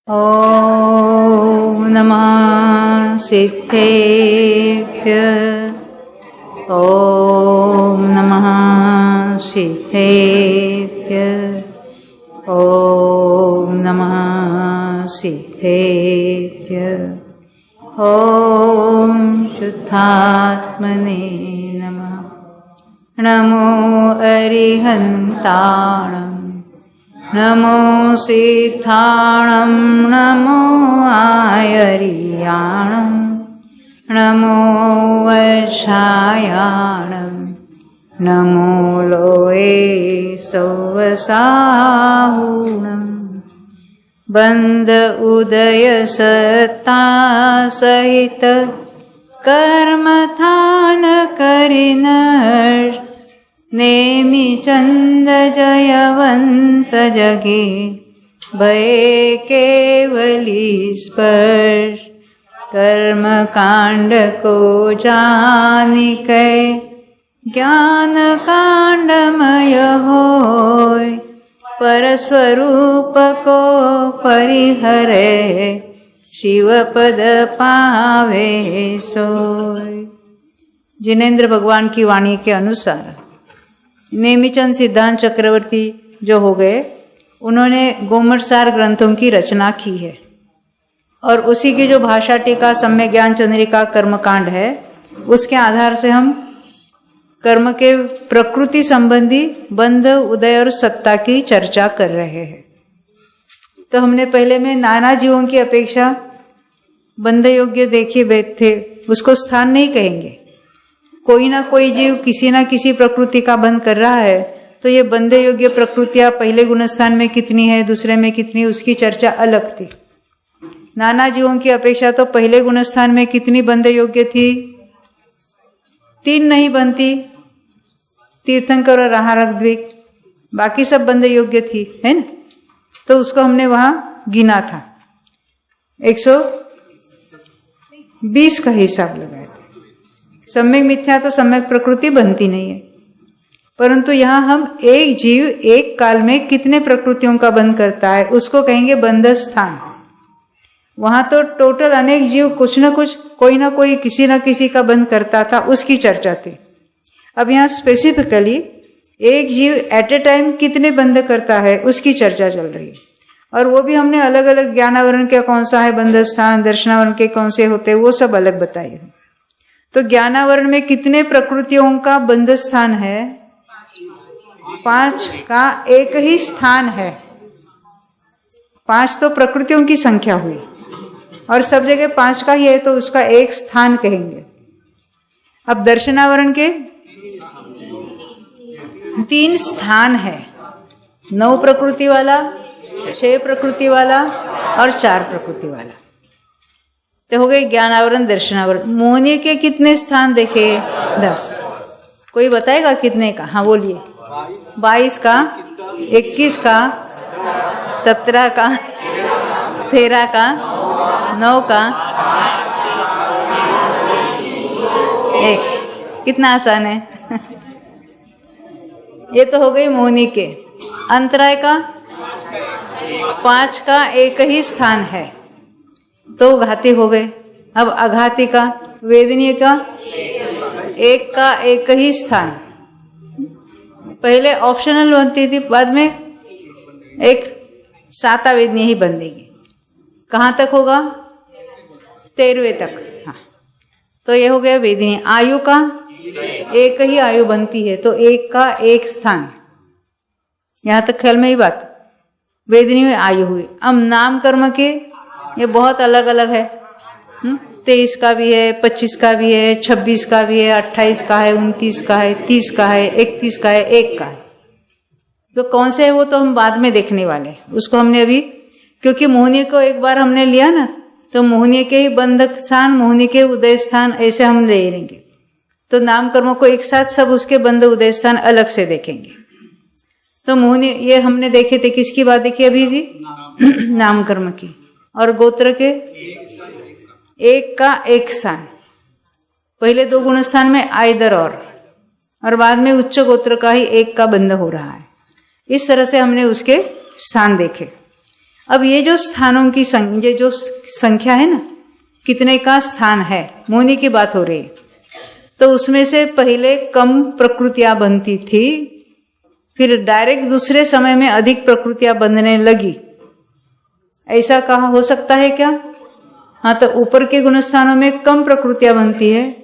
ॐ नमः सिद्धेभ्यः। ॐ नमः सिद्धेभ्यः। ॐ नमः सिद्धेभ्यः। ॐ शुद्धात्मने नमः। नमो अरिहन्ताणं नमो सिद्धाणं नमो आयर्याणं नमो वैशायाणं नमो लोये सौवसाहुणं बन्द उदय सत्ता सहित कर्मथान करिनर नेमि चंद जयवंत जगे भये केवली स्पर्श कर्म कांड को जानिकै ज्ञान कांडमय होय परस्वरूप को परिहरे शिवपद पावे सोय। जिनेन्द्र भगवान की वाणी के अनुसार नेमिचंद सिद्धांत चक्रवर्ती जो हो गए, उन्होंने गोमटसार ग्रंथों की रचना की है और उसी की जो भाषा टीका सम्यक ज्ञान चंद्रिका कर्मकांड है, उसके आधार से हम कर्म के प्रकृति संबंधी बंध उदय और सत्ता की चर्चा कर रहे हैं। तो हमने पहले में नाना जीवों की अपेक्षा बंध योग्य देखे वेद थे, उसको स्थान नहीं कहेंगे। कोई ना कोई जीव किसी ना किसी प्रकृति का बंध कर रहा है, तो ये बंध योग्य प्रकृतियां पहले गुणस्थान में कितनी है, दूसरे में कितनी, उसकी चर्चा अलग थी। नाना जीवों की अपेक्षा तो पहले गुणस्थान में कितनी बंध योग्य थी, 3 नहीं बनती, तीर्थंकर और आहारक दृक्, बाकी सब बंध योग्य थी, है ना। तो उसको हमने वहां गिना था, 120 का हिसाब लगाया था। सम्यक मिथ्या तो सम्यक प्रकृति बनती नहीं है, परंतु यहाँ हम एक जीव एक काल में कितने प्रकृतियों का बंध करता है उसको कहेंगे बंध स्थान। वहां तो टोटल अनेक जीव कुछ न कुछ, कोई ना कोई, किसी न किसी का बंध करता था, उसकी चर्चा थी। अब यहाँ स्पेसिफिकली एक जीव एट ए टाइम कितने बंध करता है उसकी चर्चा चल रही है, और वो भी हमने अलग अलग ज्ञानावरण के कौन सा है बंध स्थान, दर्शनावरण के कौन से होते हैं, वो सब अलग बताइए। तो ज्ञानावरण में कितने प्रकृतियों का बंध स्थान है, 5 का एक ही स्थान है। 5 तो प्रकृतियों की संख्या हुई और सब जगह 5 का ही है, तो उसका एक स्थान कहेंगे। अब दर्शनावरण के 3 स्थान है, 9 प्रकृति वाला, 6 प्रकृति वाला और 4 प्रकृति वाला। तो हो गए ज्ञानावरण दर्शनावरण। मोहनी के कितने स्थान देखे, 10। कोई बताएगा कितने का? हाँ बोलिए। 22 का, 21 का, 17 का, 13 का, 9 का, 1। कितना आसान है। ये तो हो गई मोहनी के। अंतराय का 5 का एक ही स्थान है, तो घाती हो गए। अब अघाती का, वेदनीय का 1 का एक ही स्थान। पहले ऑप्शनल बनती थी, बाद में एक 7 वेदनीय ही बन देगी। कहाँ तक होगा? 13वें तक। हाँ, तो ये हो गया वेदनीय। आयु का एक ही आयु बनती है, तो 1 का एक स्थान। यहाँ तक ख्याल में ही बात। वेदनीय आयु हुई। अब नाम कर्म के ये बहुत अलग अलग है। 23 का भी है, 25 का भी है, 26 का भी है, 28 का है, 29 का है, 30 का है, 31 का है, 1 का है। तो कौन से है वो तो हम बाद में देखने वाले। उसको हमने अभी, क्योंकि मोहनी को एक बार हमने लिया ना, तो मोहनी के ही बंधक स्थान, मोहनी के उदय स्थान, ऐसे हम ले लेंगे। तो नाम कर्मों को एक साथ सब उसके बंध उदय स्थान अलग से देखेंगे। तो मोहनी ये हमने देखे थे, किसकी बात देखी अभी थी? नाम कर्म की। और गोत्र के 1 का एक स्थान। पहले 2 गुण स्थान में आइदर और बाद में उच्च गोत्र का ही 1 का बंध हो रहा है। इस तरह से हमने उसके स्थान देखे। अब ये जो स्थानों की ये जो संख्या है ना, कितने का स्थान है, मोहिनी की बात हो रही है। तो उसमें से पहले कम प्रकृतियां बनती थी, फिर डायरेक्ट दूसरे समय में अधिक प्रकृतियां बनने लगी, ऐसा कहा हो सकता है क्या? हाँ, तो ऊपर के गुण स्थानों में कम प्रकृतियां बनती है,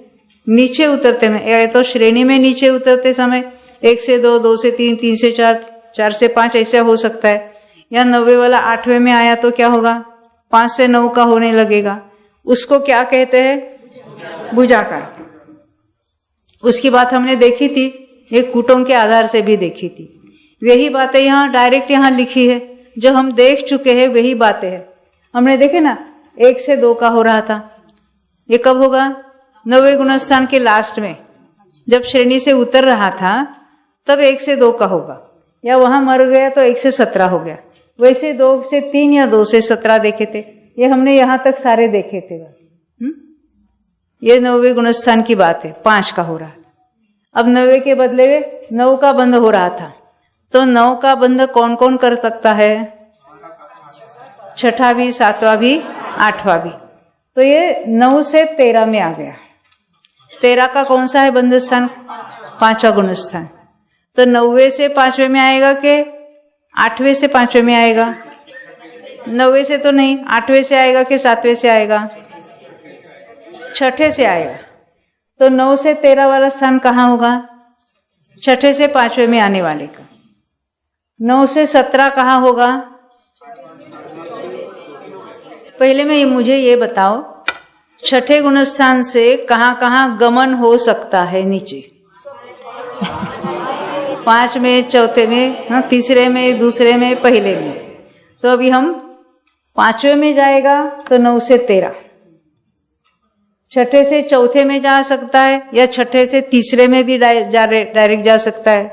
नीचे उतरते में या तो श्रेणी में नीचे उतरते समय 1 से 2, 2 से 3, 3 से 4, 4 से 5 ऐसा हो सकता है। या 90 वाला 8वें में आया तो क्या होगा? 5 से 9 का होने लगेगा। उसको क्या कहते हैं? भुजाकार। उसकी बात हमने देखी थी, एक कूटों के आधार से भी देखी थी। वही बातें यहाँ डायरेक्ट यहाँ लिखी है, जो हम देख चुके हैं वही बातें हैं। हमने देखे ना, 1 से 2 का हो रहा था, ये कब होगा? 90 गुणस्थान के लास्ट में जब श्रेणी से उतर रहा था तब 1 से 2 का होगा। या वहां मर गया तो 1 से 17 हो गया। वैसे 2 से 3 या 2 से 17 देखे थे, ये हमने यहां तक सारे देखे थे। ये 90 गुणस्थान की बात है, 5 का हो रहा था। अब 90 के बदले में 9 का बंध हो रहा था, तो 9 का बंध कौन कौन कर सकता है? 6वां भी, 7वां भी, 8वां भी। तो ये 9 से 13 में आ गया। 13 का कौन सा है बंध स्थान? 5वां गुणस्थान। तो 90 से 5वें में आएगा कि 8वें से 5वें में आएगा? 90 से तो नहीं, 8वें से आएगा कि 7वें से आएगा? 6ठे से आएगा। तो 9 से 13 वाला स्थान कहाँ होगा? 6ठे से 5वें में आने वाले का। 9 से 17 कहाँ होगा? पहले में मुझे ये बताओ, 6ठे गुणस्थान से कहाँ कहाँ गमन हो सकता है नीचे? 5 में, 4थे में, 3रे में, दूसरे में, पहले में। तो अभी हम 5वें में जाएगा तो 9 से 13, 6ठे से 4थे में जा सकता है, या 6ठे से 3रे में भी डायरेक्ट जा सकता है,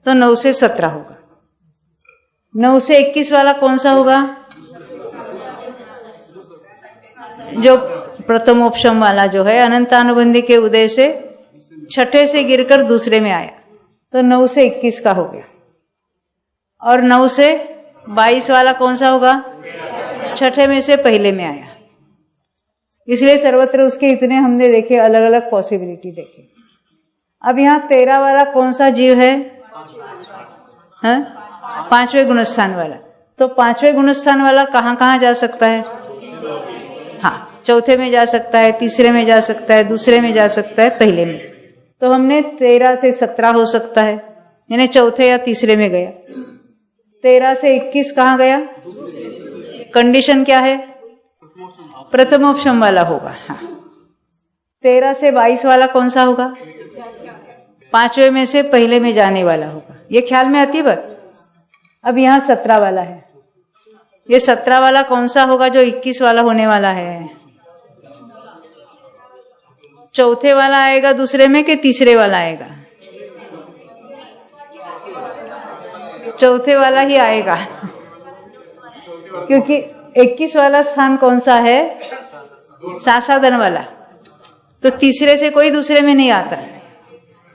तो 9 से 17 होगा। 9 से 21 वाला कौन सा होगा? जो प्रथमोपशम वाला जो है, अनंतानुबंधी के उदय से 6ठे से गिरकर दूसरे में आया, तो 9 से 21 का हो गया। और 9 से 22 वाला कौन सा होगा? 6ठे में से पहले में आया। इसलिए सर्वत्र उसके इतने हमने देखे, अलग अलग पॉसिबिलिटी देखे। अब यहाँ 13 वाला कौन सा जीव है? 5वें गुणस्थान वाला। तो 5वें गुणस्थान वाला कहाँ कहाँ जा सकता है? हाँ, 4थे में जा सकता है, 3रे में जा सकता है, दूसरे में जा सकता है, पहले में। तो हमने 13 से 17 हो सकता है, यानी 4थे या 3रे में गया। 13 से 21 कहाँ गया? कंडीशन क्या है? प्रथमोपशम वाला होगा। हाँ, 13 से 22 वाला कौन सा होगा? 5वें में से पहले में जाने वाला होगा। ये ख्याल में आती बात? अब यहाँ 17 वाला है, ये 17 वाला कौन सा होगा जो 21 वाला होने वाला है? 4थे वाला आएगा दूसरे में कि 3रे वाला आएगा? 4थे वाला ही आएगा, क्योंकि 21 वाला स्थान कौन सा है? सासाधन वाला। तो 3रे से कोई दूसरे में नहीं आता,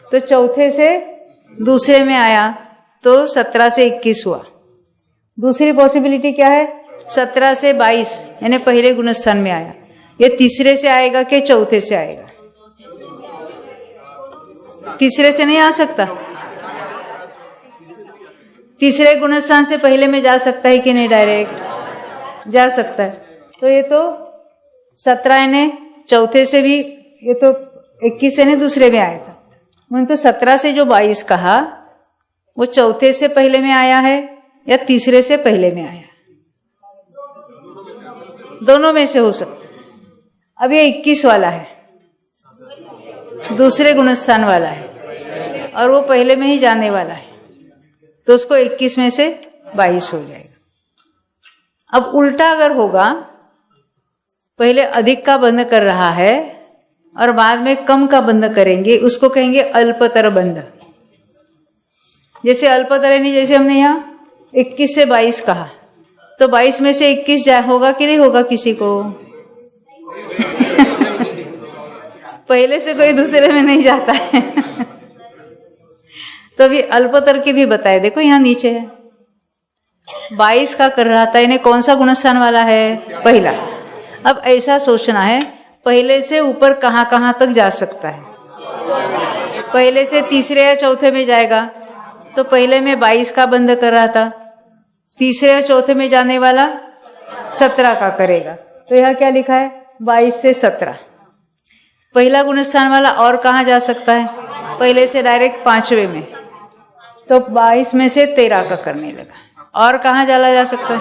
तो 4थे से दूसरे में आया, तो 17 से 21 हुआ। दूसरी पॉसिबिलिटी क्या है? 17 से 22, यानी पहले गुणस्थान में आया। ये 3रे से आएगा कि 4थे से आएगा? 3रे से नहीं आ सकता। 3रे गुणस्थान से पहले में जा सकता है कि नहीं? डायरेक्ट जा सकता है। तो ये तो 17 ने 4थे से भी, ये तो 21 से ने दूसरे में आया था। मैंने तो 17 से जो 22 कहा, वो 4थे से पहले में आया है या 3रे से पहले में आया? दोनों में से हो सकता। अब ये 21 वाला है, दूसरे गुणस्थान वाला है, और वो पहले में ही जाने वाला है, तो उसको 21 में से 22 हो जाएगा। अब उल्टा अगर होगा, पहले अधिक का बंध कर रहा है और बाद में कम का बंध करेंगे, उसको कहेंगे अल्पतर बंध। जैसे अल्पतर यानी जैसे हमने यहाँ 21 से 22 कहा, तो 22 में से 21 होगा कि नहीं होगा किसी को? पहले से कोई दूसरे में नहीं जाता है। तो अभी अल्पतर के भी बताए, देखो यहाँ नीचे है 22 का कर रहा था, इन्हें कौन सा गुणस्थान वाला है? पहला। अब ऐसा सोचना है, पहले से ऊपर कहाँ कहाँ तक जा सकता है? पहले से तीसरे या चौथे में जाएगा, तो पहले में 22 का बंद कर रहा था, तीसरे या चौथे में जाने वाला 17 का करेगा। तो यहाँ क्या लिखा है? 22 से 17। पहला गुणस्थान वाला और कहाँ जा सकता है? पहले से डायरेक्ट 5वें में, तो 22 में से 13 का करने लगा। और कहाँ चला जा सकता है?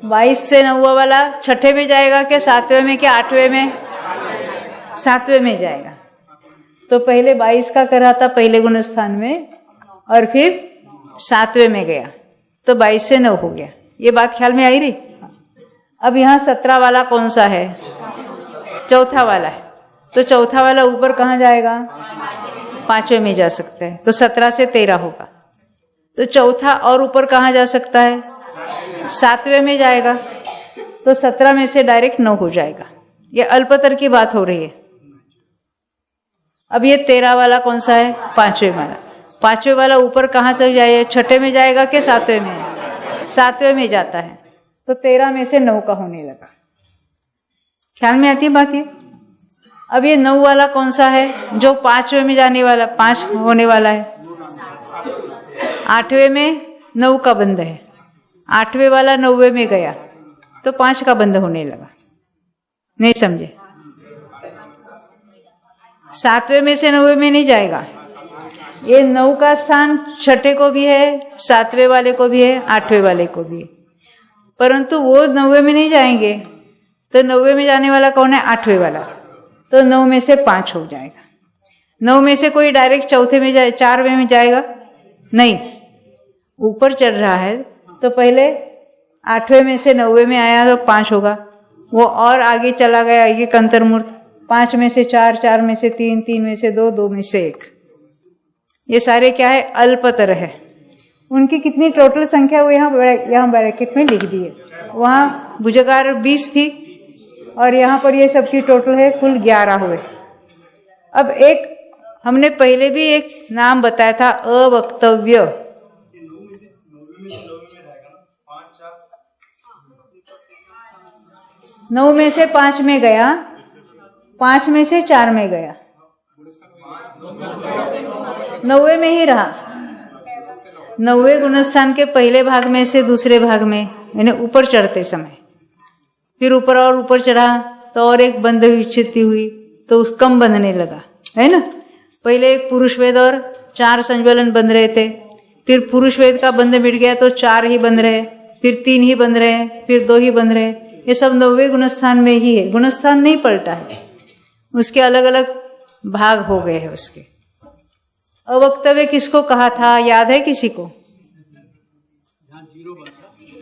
22 से 9 वाला 6ठे में जाएगा क्या 7वें में क्या 8वें में? 7वें में जाएगा। तो पहले 22 का कर रहा था पहले गुणस्थान में, और फिर 7वें में गया, तो 22 से 9 हो गया। ये बात ख्याल में आई रही? अब यहाँ 17 वाला कौन सा है? चौथा वाला है। तो चौथा वाला ऊपर कहाँ जाएगा? 5वें में जा सकता है, तो 17 से 13 होगा। तो चौथा और ऊपर कहाँ जा सकता है? 7वें में जाएगा, तो 17 में से डायरेक्ट 9 हो जाएगा। ये अल्पतर की बात हो रही है। अब ये 13 वाला कौन सा है? 5वें वाला। 5वें वाला ऊपर कहाँ तक जाए? 6ठे में जाएगा कि 7वें में? 7वें में जाता है, तो 13 में से 9 का होने लगा। ख्याल में आती है बात ये? अब ये 9 वाला कौन सा है? जो 5वें में जाने वाला, 5 होने वाला है। 8वें में 9 का बंद है, 8वें वाला 9वें में गया, तो 5 का बंद होने लगा। नहीं समझे? 7वें में से 9वें में नहीं जाएगा। ये 9 का स्थान 6ठे को भी है, 7वें वाले को भी है, 8वें वाले को भी है, परंतु वो 9वें में नहीं जाएंगे। तो 9वें में जाने वाला कौन है? 8वें वाला। तो 9 में से 5 हो जाएगा। 9 में से कोई डायरेक्ट चौथे में जाए, 4वें में जाएगा? नहीं, ऊपर चढ़ रहा है, तो पहले 8वें में से 9वें में आया तो 5 होगा। वो और आगे चला गया, ये कंतरमूर्त, 5 में से 4, 4 में से 3, 3 में से 2, 2 में से 1। ये सारे क्या है? अल्पतर है। उनकी कितनी टोटल संख्या वो यहाँ ब्रैकेट में लिख दी है। वहाँ भुजगार 20 थी, और यहाँ पर ये सबकी टोटल है कुल 11 हुए। अब एक हमने पहले भी एक नाम बताया था, अवक्तव्य। 9 में से 5 में गया, 5 में से 4 में गया, 9वें में ही रहा। 9वें गुणस्थान के पहले भाग में से दूसरे भाग में, यानी ऊपर चढ़ते समय, फिर ऊपर और ऊपर चढ़ा तो और एक बंध विच्छित्ति हुई, तो उस कम बंधने लगा, है ना। पहले एक पुरुष वेद और 4 संज्वलन बंध रहे थे, फिर पुरुष वेद का बंध मिट गया तो 4 ही बंध रहे, फिर 3 ही बंध रहे, फिर 2 ही बंध रहे। ये सब 9वें गुणस्थान में ही है। गुणस्थान नहीं पलटा है, उसके अलग अलग भाग हो गए हैं उसके। अवक्तव्य किसको कहा था? याद है किसी को?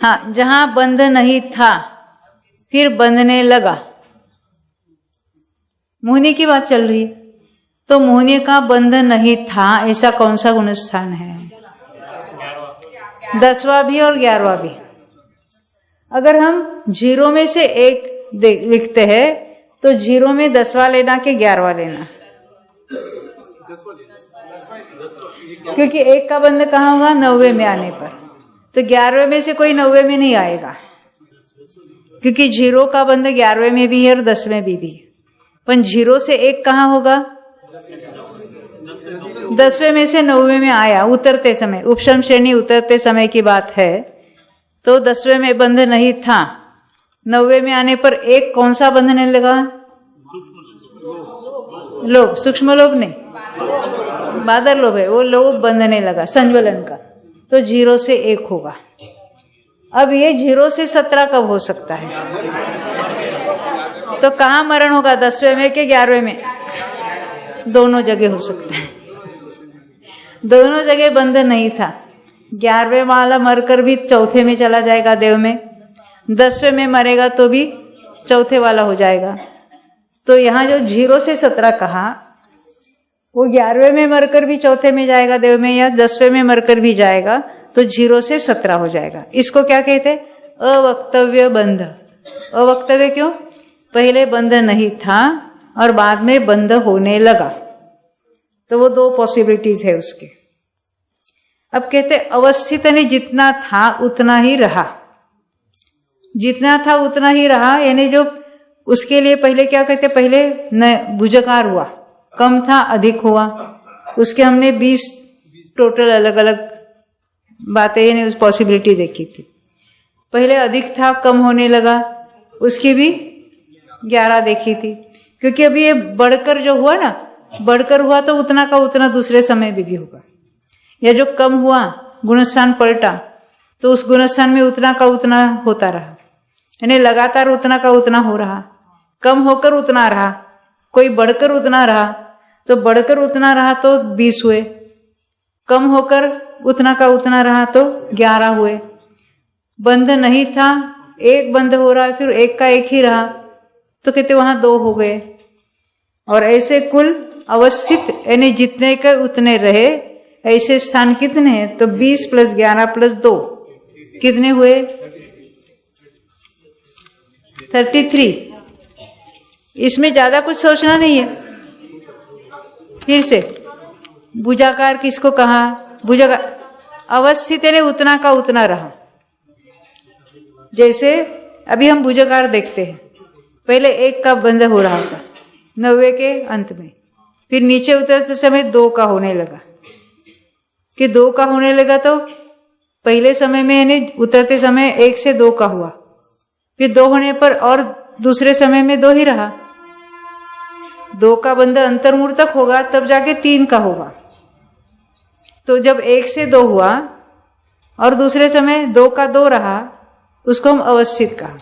हाँ, जहां बंध नहीं था फिर बंधने लगा। मोहनी की बात चल रही है, तो मोहनी का बंध नहीं था, ऐसा कौन सा गुणस्थान है? 10वां भी और 11वां भी। अगर हम 0 में से 1 लिखते हैं, तो 0 में 10वां लेना कि 11वां लेना? क्योंकि 1 का बंध कहाँ होगा? 9वें में आने पर। तो 11वें में से कोई 9वें में नहीं आएगा, क्योंकि 0 का बंध 11वें में भी है और 10वें में भी है। पर 0 से 1 कहाँ होगा? 10वें में से 9वें में आया, उतरते समय, उपशम श्रेणी उतरते समय की बात है। तो 10वें में बंध नहीं था, 9वें में आने पर 1 कौन सा बंधने लगा? लोभ, सूक्ष्म लोभ नहीं, बादर लोभ है, वो लोभ बंधने लगा संज्वलन का। तो 0 से 1 होगा। अब ये 0 से 17 कब हो सकता है? तो कहाँ मरण होगा? 10वें में कि 11वें में? दोनों जगह हो सकता है। दोनों जगह बंध नहीं था। 11वें वाला मरकर भी चौथे में चला जाएगा देव में, 10वें में मरेगा तो भी चौथे वाला हो जाएगा। तो यहाँ जो 0 से 17 कहा, वो 11वें में मरकर भी चौथे में जाएगा देव में, या 10वें में मरकर भी जाएगा, तो 0 से 17 हो जाएगा। इसको क्या कहते? अवक्तव्य बंध। अवक्तव्य क्यों? पहले बंध नहीं था और बाद में बंध होने लगा। तो वो 2 पॉसिबिलिटीज है उसके। अब कहते अवस्थित यानी जितना था उतना ही रहा, जितना था उतना ही रहा, यानी जो उसके लिए पहले क्या कहते, पहले न भुजकार हुआ, कम था अधिक हुआ, उसके हमने 20 टोटल अलग अलग बातें यानी उस पॉसिबिलिटी देखी थी। पहले अधिक था कम होने लगा, उसकी भी 11 देखी थी, क्योंकि अभी ये बढ़कर जो हुआ ना, बढ़कर हुआ तो उतना का उतना दूसरे समय भी होगा, या जो कम हुआ गुणस्थान पलटा तो उस गुणस्थान में उतना का उतना होता रहा, यानी लगातार उतना का उतना हो रहा, कम होकर उतना रहा, कोई बढ़कर उतना रहा तो बढ़कर उतना रहा तो 20 हुए, कम होकर उतना का उतना रहा तो 11 हुए। बंध नहीं था, एक बंध हो रहा है, फिर एक का एक ही रहा तो कहते वहां 2 हो गए, और ऐसे कुल अवस्थित यानी जितने के उतने रहे, ऐसे स्थान कितने हैं, तो 20 + 11 + 2 कितने हुए, 33। इसमें ज्यादा कुछ सोचना नहीं है। फिर से भुजाकार किसको कहा, भुजाकार अवस्थित यानी उतना का उतना रहा। जैसे अभी हम भुजाकार देखते हैं, पहले 1 का बंध हो रहा था 90 के अंत में, फिर नीचे उतरते समय 2 का होने लगा, कि 2 का होने लगा तो पहले समय में यानी उतरते समय 1 से 2 का हुआ, फिर 2 होने पर और दूसरे समय में 2 ही रहा, 2 का बंध अंतर्मूल तक होगा तब जाके 3 का होगा। तो जब 1 से 2 हुआ और दूसरे समय 2 का 2 रहा, उसको हम अवस्थित कहा।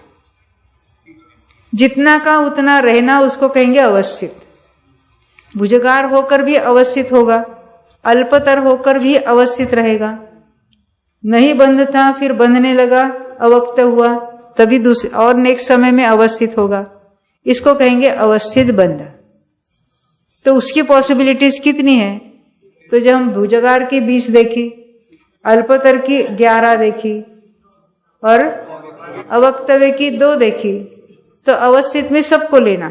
जितना का उतना रहना उसको कहेंगे अवस्थित। भुजगार होकर भी अवस्थित होगा, अल्पतर होकर भी अवस्थित रहेगा, नहीं बंध था फिर बंधने लगा, अवक्त हुआ, तभी दूसरे और नेक्स्ट समय में अवस्थित होगा, इसको कहेंगे अवस्थित बंध। तो उसकी पॉसिबिलिटीज कितनी है, तो जब हम भुजगार की 20 देखी, अल्पतर की 11 देखी और अवक्तव्य की 2 देखी, तो अवस्थित में सबको लेना,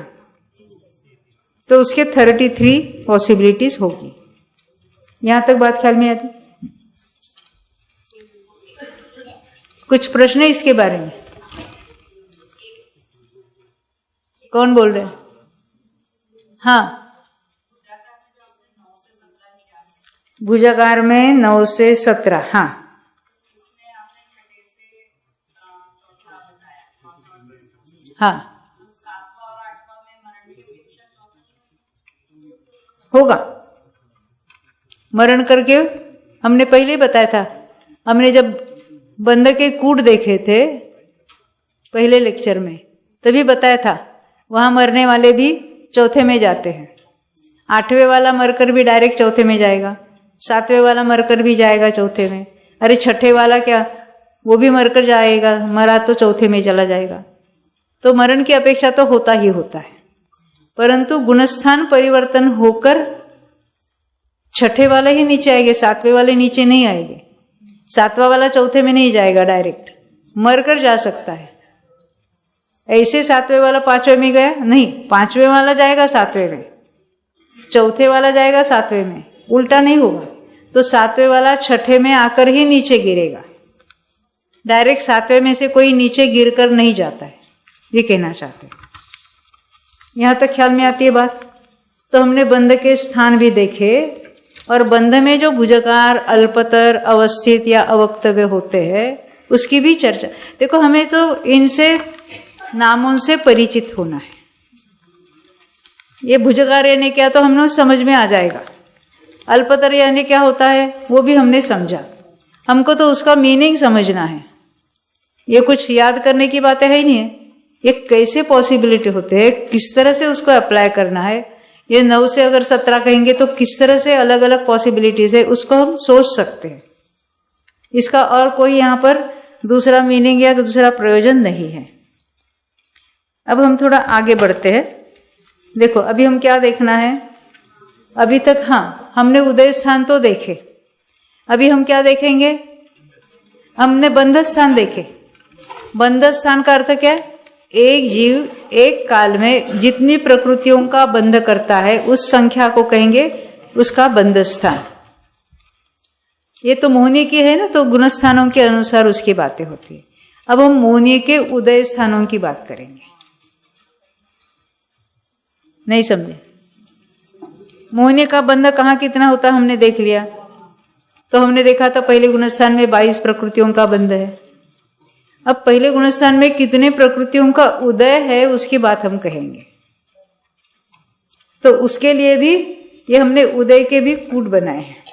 तो उसके 33 पॉसिबिलिटीज होगी। यहां तक बात ख्याल में आती? कुछ प्रश्न है इसके बारे में? कौन बोल रहे हैं? हाँ, भुजाकार में 9 से 17, हाँ हाँ होगा। मरण करके हमने पहले ही बताया था, हमने जब बंध के कूट देखे थे पहले लेक्चर में, तभी बताया था वहां मरने वाले भी चौथे में जाते हैं। 8वें वाला मरकर भी डायरेक्ट चौथे में जाएगा, 7वें वाला मरकर भी जाएगा चौथे में, अरे 6ठे वाला क्या, वो भी मरकर जाएगा, मरा तो चौथे में चला जाएगा। तो मरण की अपेक्षा तो होता ही होता है, परंतु गुणस्थान परिवर्तन होकर 6ठे वाले ही नीचे आएंगे, 7वें वाले नीचे नहीं आएंगे। 7वां वाला चौथे में नहीं जाएगा, डायरेक्ट मरकर जा सकता है। ऐसे 7वें वाला 5वें में गया नहीं, 5वें वाला जाएगा 7वें में, चौथे वाला जाएगा 7वें में, उल्टा नहीं होगा। तो 7वें वाला 6ठे में आकर ही नीचे गिरेगा, डायरेक्ट 7वें में से कोई नीचे गिरकर नहीं जाता है, ये कहना चाहते हैं। यहां तक ख्याल में आती है बात? तो हमने बंध के स्थान भी देखे, और बंध में जो भुजगार, अल्पतर, अवस्थित या अवक्तव्य होते हैं उसकी भी चर्चा। देखो, हमें तो इनसे नामों से परिचित होना है। ये भुजगार यानी क्या तो हमने समझ में आ जाएगा, अल्पतर यानी क्या होता है वो भी हमने समझा, हमको तो उसका मीनिंग समझना है। ये कुछ याद करने की बातें है ही नहीं है, ये कैसे पॉसिबिलिटी होते हैं, किस तरह से उसको अप्लाई करना है। ये 9 से अगर 17 कहेंगे तो किस तरह से अलग अलग पॉसिबिलिटीज है, उसको हम सोच सकते हैं। इसका और कोई यहाँ पर दूसरा मीनिंग या दूसरा प्रयोजन नहीं है। अब हम थोड़ा आगे बढ़ते हैं। देखो, अभी हम क्या देखना है, अभी तक हाँ हमने उदय स्थान तो देखे, अभी हम क्या देखेंगे, हमने बंध स्थान देखे। बंध स्थान का अर्थ क्या है, एक जीव एक काल में जितनी प्रकृतियों का बंध करता है उस संख्या को कहेंगे उसका बंध स्थान। ये तो मोहनीय की है ना, तो गुणस्थानों के अनुसार उसकी बातें होती है। अब हम मोहनीय के उदय स्थानों की बात करेंगे। नहीं समझे? मोहनीय का बंध कहाँ कितना होता है हमने देख लिया। तो हमने देखा था पहले गुणस्थान में 22 प्रकृतियों का बंध है। अब पहले गुणस्थान में कितने प्रकृतियों का उदय है उसकी बात हम कहेंगे। तो उसके लिए भी ये हमने उदय के भी कूट बनाए हैं।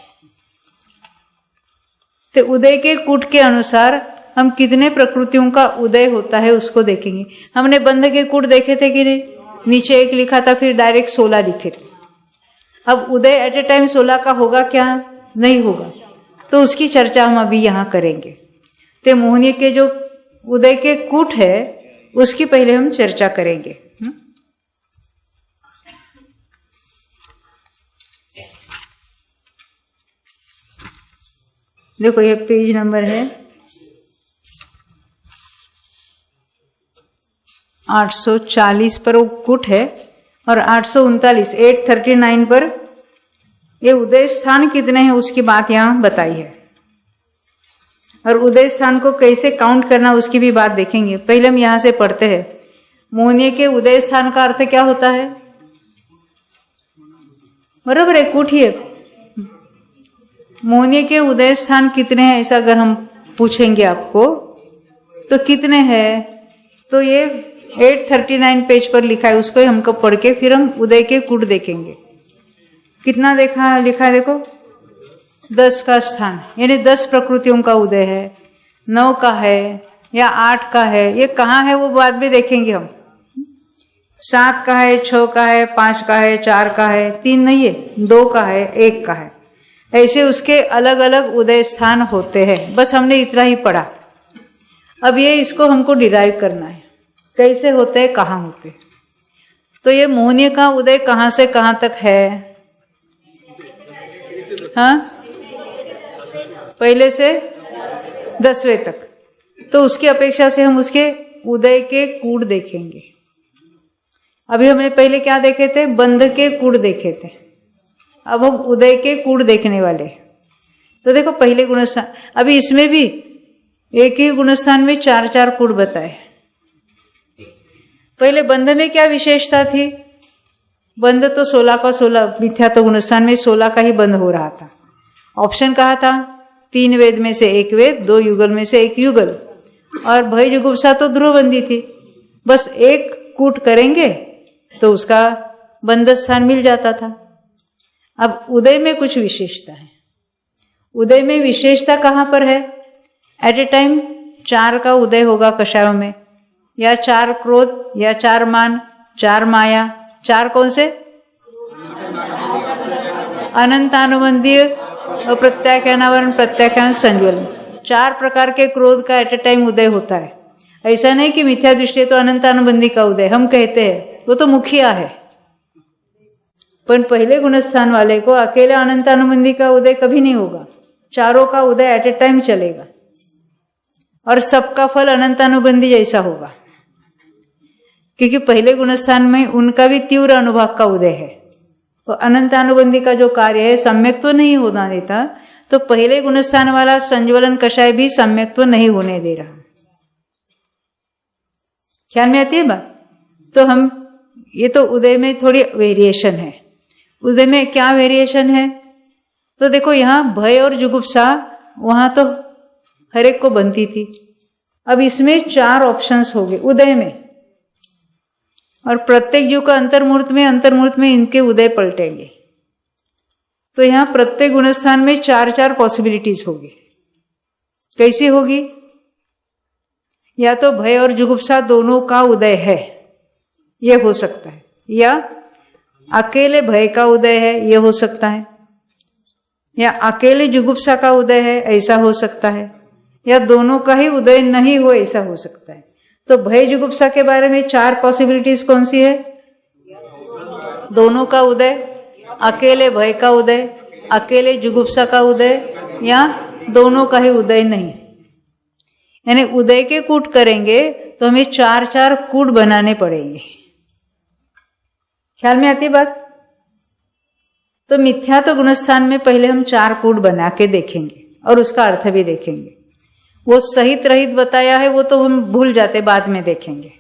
तो उदय के कूट के अनुसार हम कितने प्रकृतियों का उदय होता है उसको देखेंगे। हमने बंध के कूट देखे थे कि नहीं? नीचे 1 लिखा था, फिर डायरेक्ट 16 लिखे थे। अब उदय एट ए टाइम 16 का होगा क्या? नहीं होगा। तो उसकी चर्चा हम अभी यहां करेंगे। तो मोहनीय के जो उदय के कूट है उसकी पहले हम चर्चा करेंगे। देखो ये पेज नंबर है 840 पर वो कूट है, और 839 पर ये उदय स्थान कितने हैं उसकी बात यहां बताई है। और उदय स्थान को कैसे काउंट करना उसकी भी बात देखेंगे। पहले हम यहां से पढ़ते हैं। मोहनीय के उदय स्थान का अर्थ क्या होता है? बराबर है, कूट ही है। मोहनीय के उदय स्थान कितने हैं ऐसा अगर हम पूछेंगे आपको तो कितने हैं? तो ये 839 पेज पर लिखा है, उसको हमको पढ़ के फिर हम उदय के कूट देखेंगे। कितना लिखा है देखो, 10 का स्थान, यानी 10 प्रकृतियों का उदय है। 9 का है या 8 का है, ये कहाँ है वो बाद में देखेंगे हम। 7 का है, 6 का है, 5 का है, 4 का है, 3 नहीं है, 2 का है, 1 का है। ऐसे उसके अलग अलग उदय स्थान होते हैं। बस हमने इतना ही पढ़ा। अब ये इसको हमको डिराइव करना है, कैसे होते हैं, कहाँ होते हैं। तो ये मोहनीय का उदय कहाँ से कहाँ तक है? हाँ, पहले से 10वें तक। तो उसकी अपेक्षा से हम उसके उदय के कूट देखेंगे। अभी हमने पहले क्या देखे थे? बंध के कूट देखे थे। अब हम उदय के कूट देखने वाले। तो देखो पहले गुणस्थान, अभी इसमें भी एक ही गुणस्थान में 4 कूट बताए। पहले बंध में क्या विशेषता थी? बंध तो 16 का 16 मिथ्या, तो गुणस्थान में 16 का ही बंध हो रहा था। ऑप्शन कहा था 3 वेद में से 1 वेद, 2 युगल में से 1 युगल, और भय जुगुप्सा तो ध्रुवबंदी थी। बस एक कूट करेंगे तो उसका बंध स्थान मिल जाता था। अब उदय में कुछ विशेषता है। उदय में विशेषता कहां पर है? एट ए टाइम 4 का उदय होगा कषायों में, या 4 क्रोध, या 4 मान, 4 माया। 4 कौन से? अनंतानुबंधीय, अप्रत्याख्यानावरण, प्रत्याख्यान, संज्वलन। 4 प्रकार के क्रोध का एट ए टाइम उदय होता है। ऐसा नहीं कि मिथ्या दृष्टि तो अनंतानुबंधी का उदय हम कहते हैं, वो तो मुखिया है। पर पहले गुणस्थान वाले को अकेले अनंतानुबंधी का उदय कभी नहीं होगा। 4 का उदय एट ए टाइम चलेगा, और सबका फल अनंतानुबंधी जैसा होगा, क्योंकि पहले गुणस्थान में उनका भी तीव्र अनुभाग का उदय है। तो अनंतानुबंधी का जो कार्य है सम्यक तो नहीं होना देता, तो पहले गुणस्थान वाला संज्वलन कषाय भी सम्यक तो नहीं होने दे रहा। ख्याल में आती है बात? तो हम ये तो उदय में थोड़ी वेरिएशन है। उदय में क्या वेरिएशन है? तो देखो यहाँ भय और जुगुप्सा वहां तो हर एक को बनती थी। अब इसमें 4 ऑप्शंस हो गए उदय में, और प्रत्येक जीव का अंतर्मुहूर्त में इनके उदय पलटेंगे। तो यहां प्रत्येक गुणस्थान में 4 पॉसिबिलिटीज होगी। कैसी होगी? या तो भय और जुगुप्सा दोनों का उदय है, यह हो सकता है, या अकेले भय का उदय है, यह हो सकता है, या अकेले जुगुप्सा का उदय है, ऐसा हो सकता है, या दोनों का ही उदय नहीं हो, ऐसा हो सकता है। तो भय जुगुप्सा के बारे में 4 पॉसिबिलिटीज कौन सी है? दोनों का उदय, अकेले भय का उदय, अकेले जुगुप्सा का उदय, या दोनों का ही उदय नहीं। यानी उदय के कूट करेंगे तो हमें 4 कूट बनाने पड़ेंगे। ख्याल में आती बात? तो मिथ्या तो गुणस्थान में पहले हम 4 कूट बना के देखेंगे, और उसका अर्थ भी देखेंगे। वो सहित रहित बताया है वो तो हम भूल जाते, बाद में देखेंगे।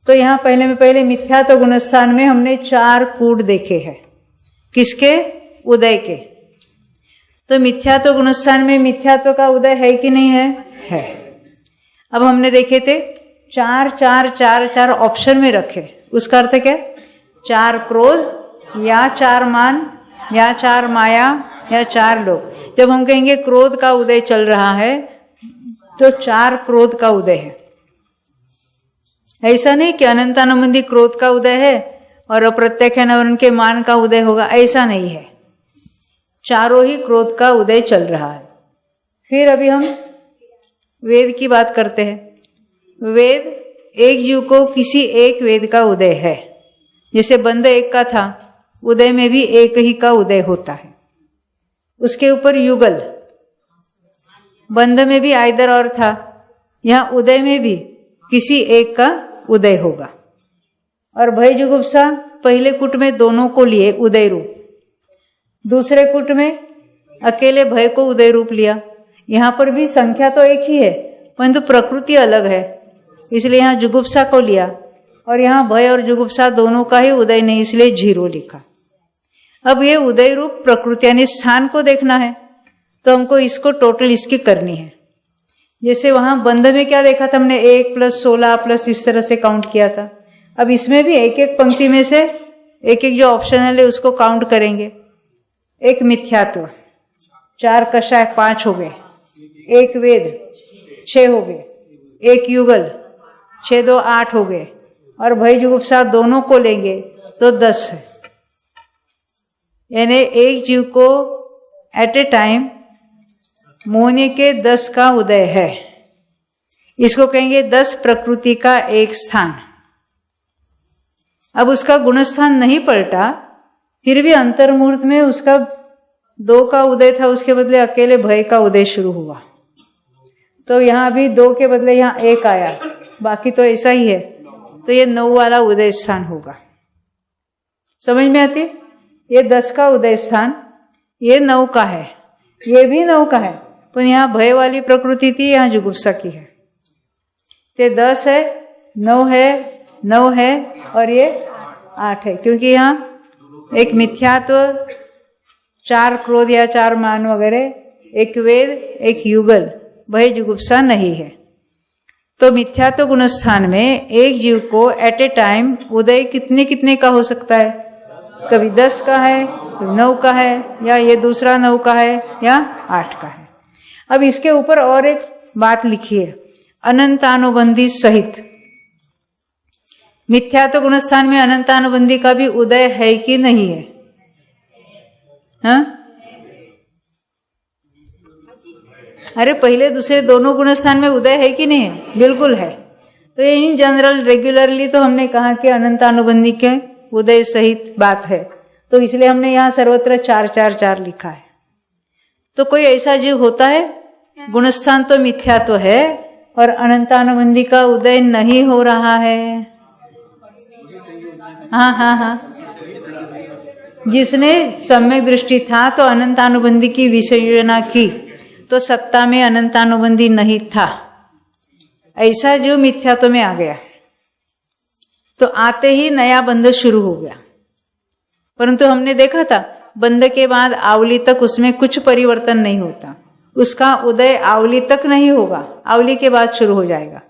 तो यहाँ पहले मिथ्यात्व गुणस्थान में हमने 4 कूट देखे हैं। किसके? उदय के। तो मिथ्यात्व गुणस्थान में मिथ्यात्व का उदय है कि नहीं है? है। अब हमने देखे थे 4 4 4 4 ऑप्शन में रखे। उसका अर्थ क्या? 4 क्रोध या 4 मान या 4 माया या 4 लोग। जब हम कहेंगे क्रोध का उदय चल रहा है तो 4 क्रोध का उदय है। ऐसा नहीं कि अनंतानुबंधी क्रोध का उदय है और अप्रत्याख्यान के मान का उदय होगा, ऐसा नहीं है। चारों ही क्रोध का उदय चल रहा है। फिर अभी हम वेद की बात करते हैं। वेद, एक जीव को किसी एक वेद का उदय है। जैसे बंध एक का था, उदय में भी एक ही का उदय होता है। उसके ऊपर युगल, बंध में भी आइदर और था, यहाँ उदय में भी किसी एक का उदय होगा। और भय जुगुप्सा पहले कुट में दोनों को लिए उदय रूप, दूसरे कुट में अकेले भय को उदय रूप लिया। यहाँ पर भी संख्या तो एक ही है परंतु प्रकृति अलग है, इसलिए यहाँ जुगुप्सा को लिया। और यहाँ भय और जुगुप्सा दोनों का ही उदय नहीं, इसलिए 0 लिखा। अब ये उदय रूप प्रकृति यानी स्थान को देखना है तो हमको इसको टोटल इसकी करनी है। जैसे वहां बंध में क्या देखा था हमने, 1 + 16 + इस तरह से काउंट किया था। अब इसमें भी एक एक पंक्ति में से एक एक जो ऑप्शनल है उसको काउंट करेंगे। एक मिथ्यात्व, 4 कषाय 5 हो गए, एक वेद 6 हो गए, एक युगल 6 2 8 हो गए, और भय जुगुप्सा दोनों को लेंगे तो 10 है। यानी एक जीव को एट ए टाइम मोहनी के 10 का उदय है। इसको कहेंगे 10 प्रकृति का एक स्थान। अब उसका गुणस्थान नहीं पलटा, फिर भी अंतर्मुहूर्त में उसका 2 का उदय था, उसके बदले अकेले भय का उदय शुरू हुआ। तो यहाँ भी 2 के बदले यहाँ 1 आया, बाकी तो ऐसा ही है। तो ये 9 वाला उदय स्थान होगा। समझ में आती? ये 10 का उदय स्थान, ये 9 का है, ये भी 9 का है, पर यहाँ भय वाली प्रकृति थी, यहाँ जुगुप्सा की है। तो 10 है, 9 है, 9 है और ये 8 है, क्योंकि यहाँ एक मिथ्यात्व, 4 क्रोध या 4 मान वगैरह, एक वेद, एक युगल, भय जुगुप्सा नहीं है। तो मिथ्यात्व गुणस्थान में एक जीव को एट ए टाइम उदय कितने कितने का हो सकता है? कभी 10 का है, कभी 9 का है, या ये दूसरा 9 का है, या 8 का है। अब इसके ऊपर और एक बात लिखी है, अनंतानुबंधी सहित। मिथ्यात्व गुणस्थान में अनंतानुबंधी का भी उदय है कि नहीं है? हाँ? अरे पहले दूसरे दोनों गुणस्थान में उदय है कि नहीं है? बिल्कुल है। तो ये इन जनरल रेगुलरली तो हमने कहा कि अनंतानुबंधी के उदय सहित बात है, तो इसलिए हमने यहाँ सर्वत्र 4 4 4 लिखा है। तो कोई ऐसा जीव होता है, गुणस्थान तो मिथ्यात्व है और अनंतानुबंधी का उदय नहीं हो रहा है? हाँ हाँ हाँ, जिसने सम्यक दृष्टि था तो अनंतानुबंधी की विसर्जना की, तो सत्ता में अनंतानुबंधी नहीं था, ऐसा जो मिथ्यात्व में आ गया, तो आते ही नया बंध शुरू हो गया। परंतु हमने देखा था बंध के बाद आवली तक उसमें कुछ परिवर्तन नहीं होता, उसका उदय आवली तक नहीं होगा, आवली के बाद शुरू हो जाएगा।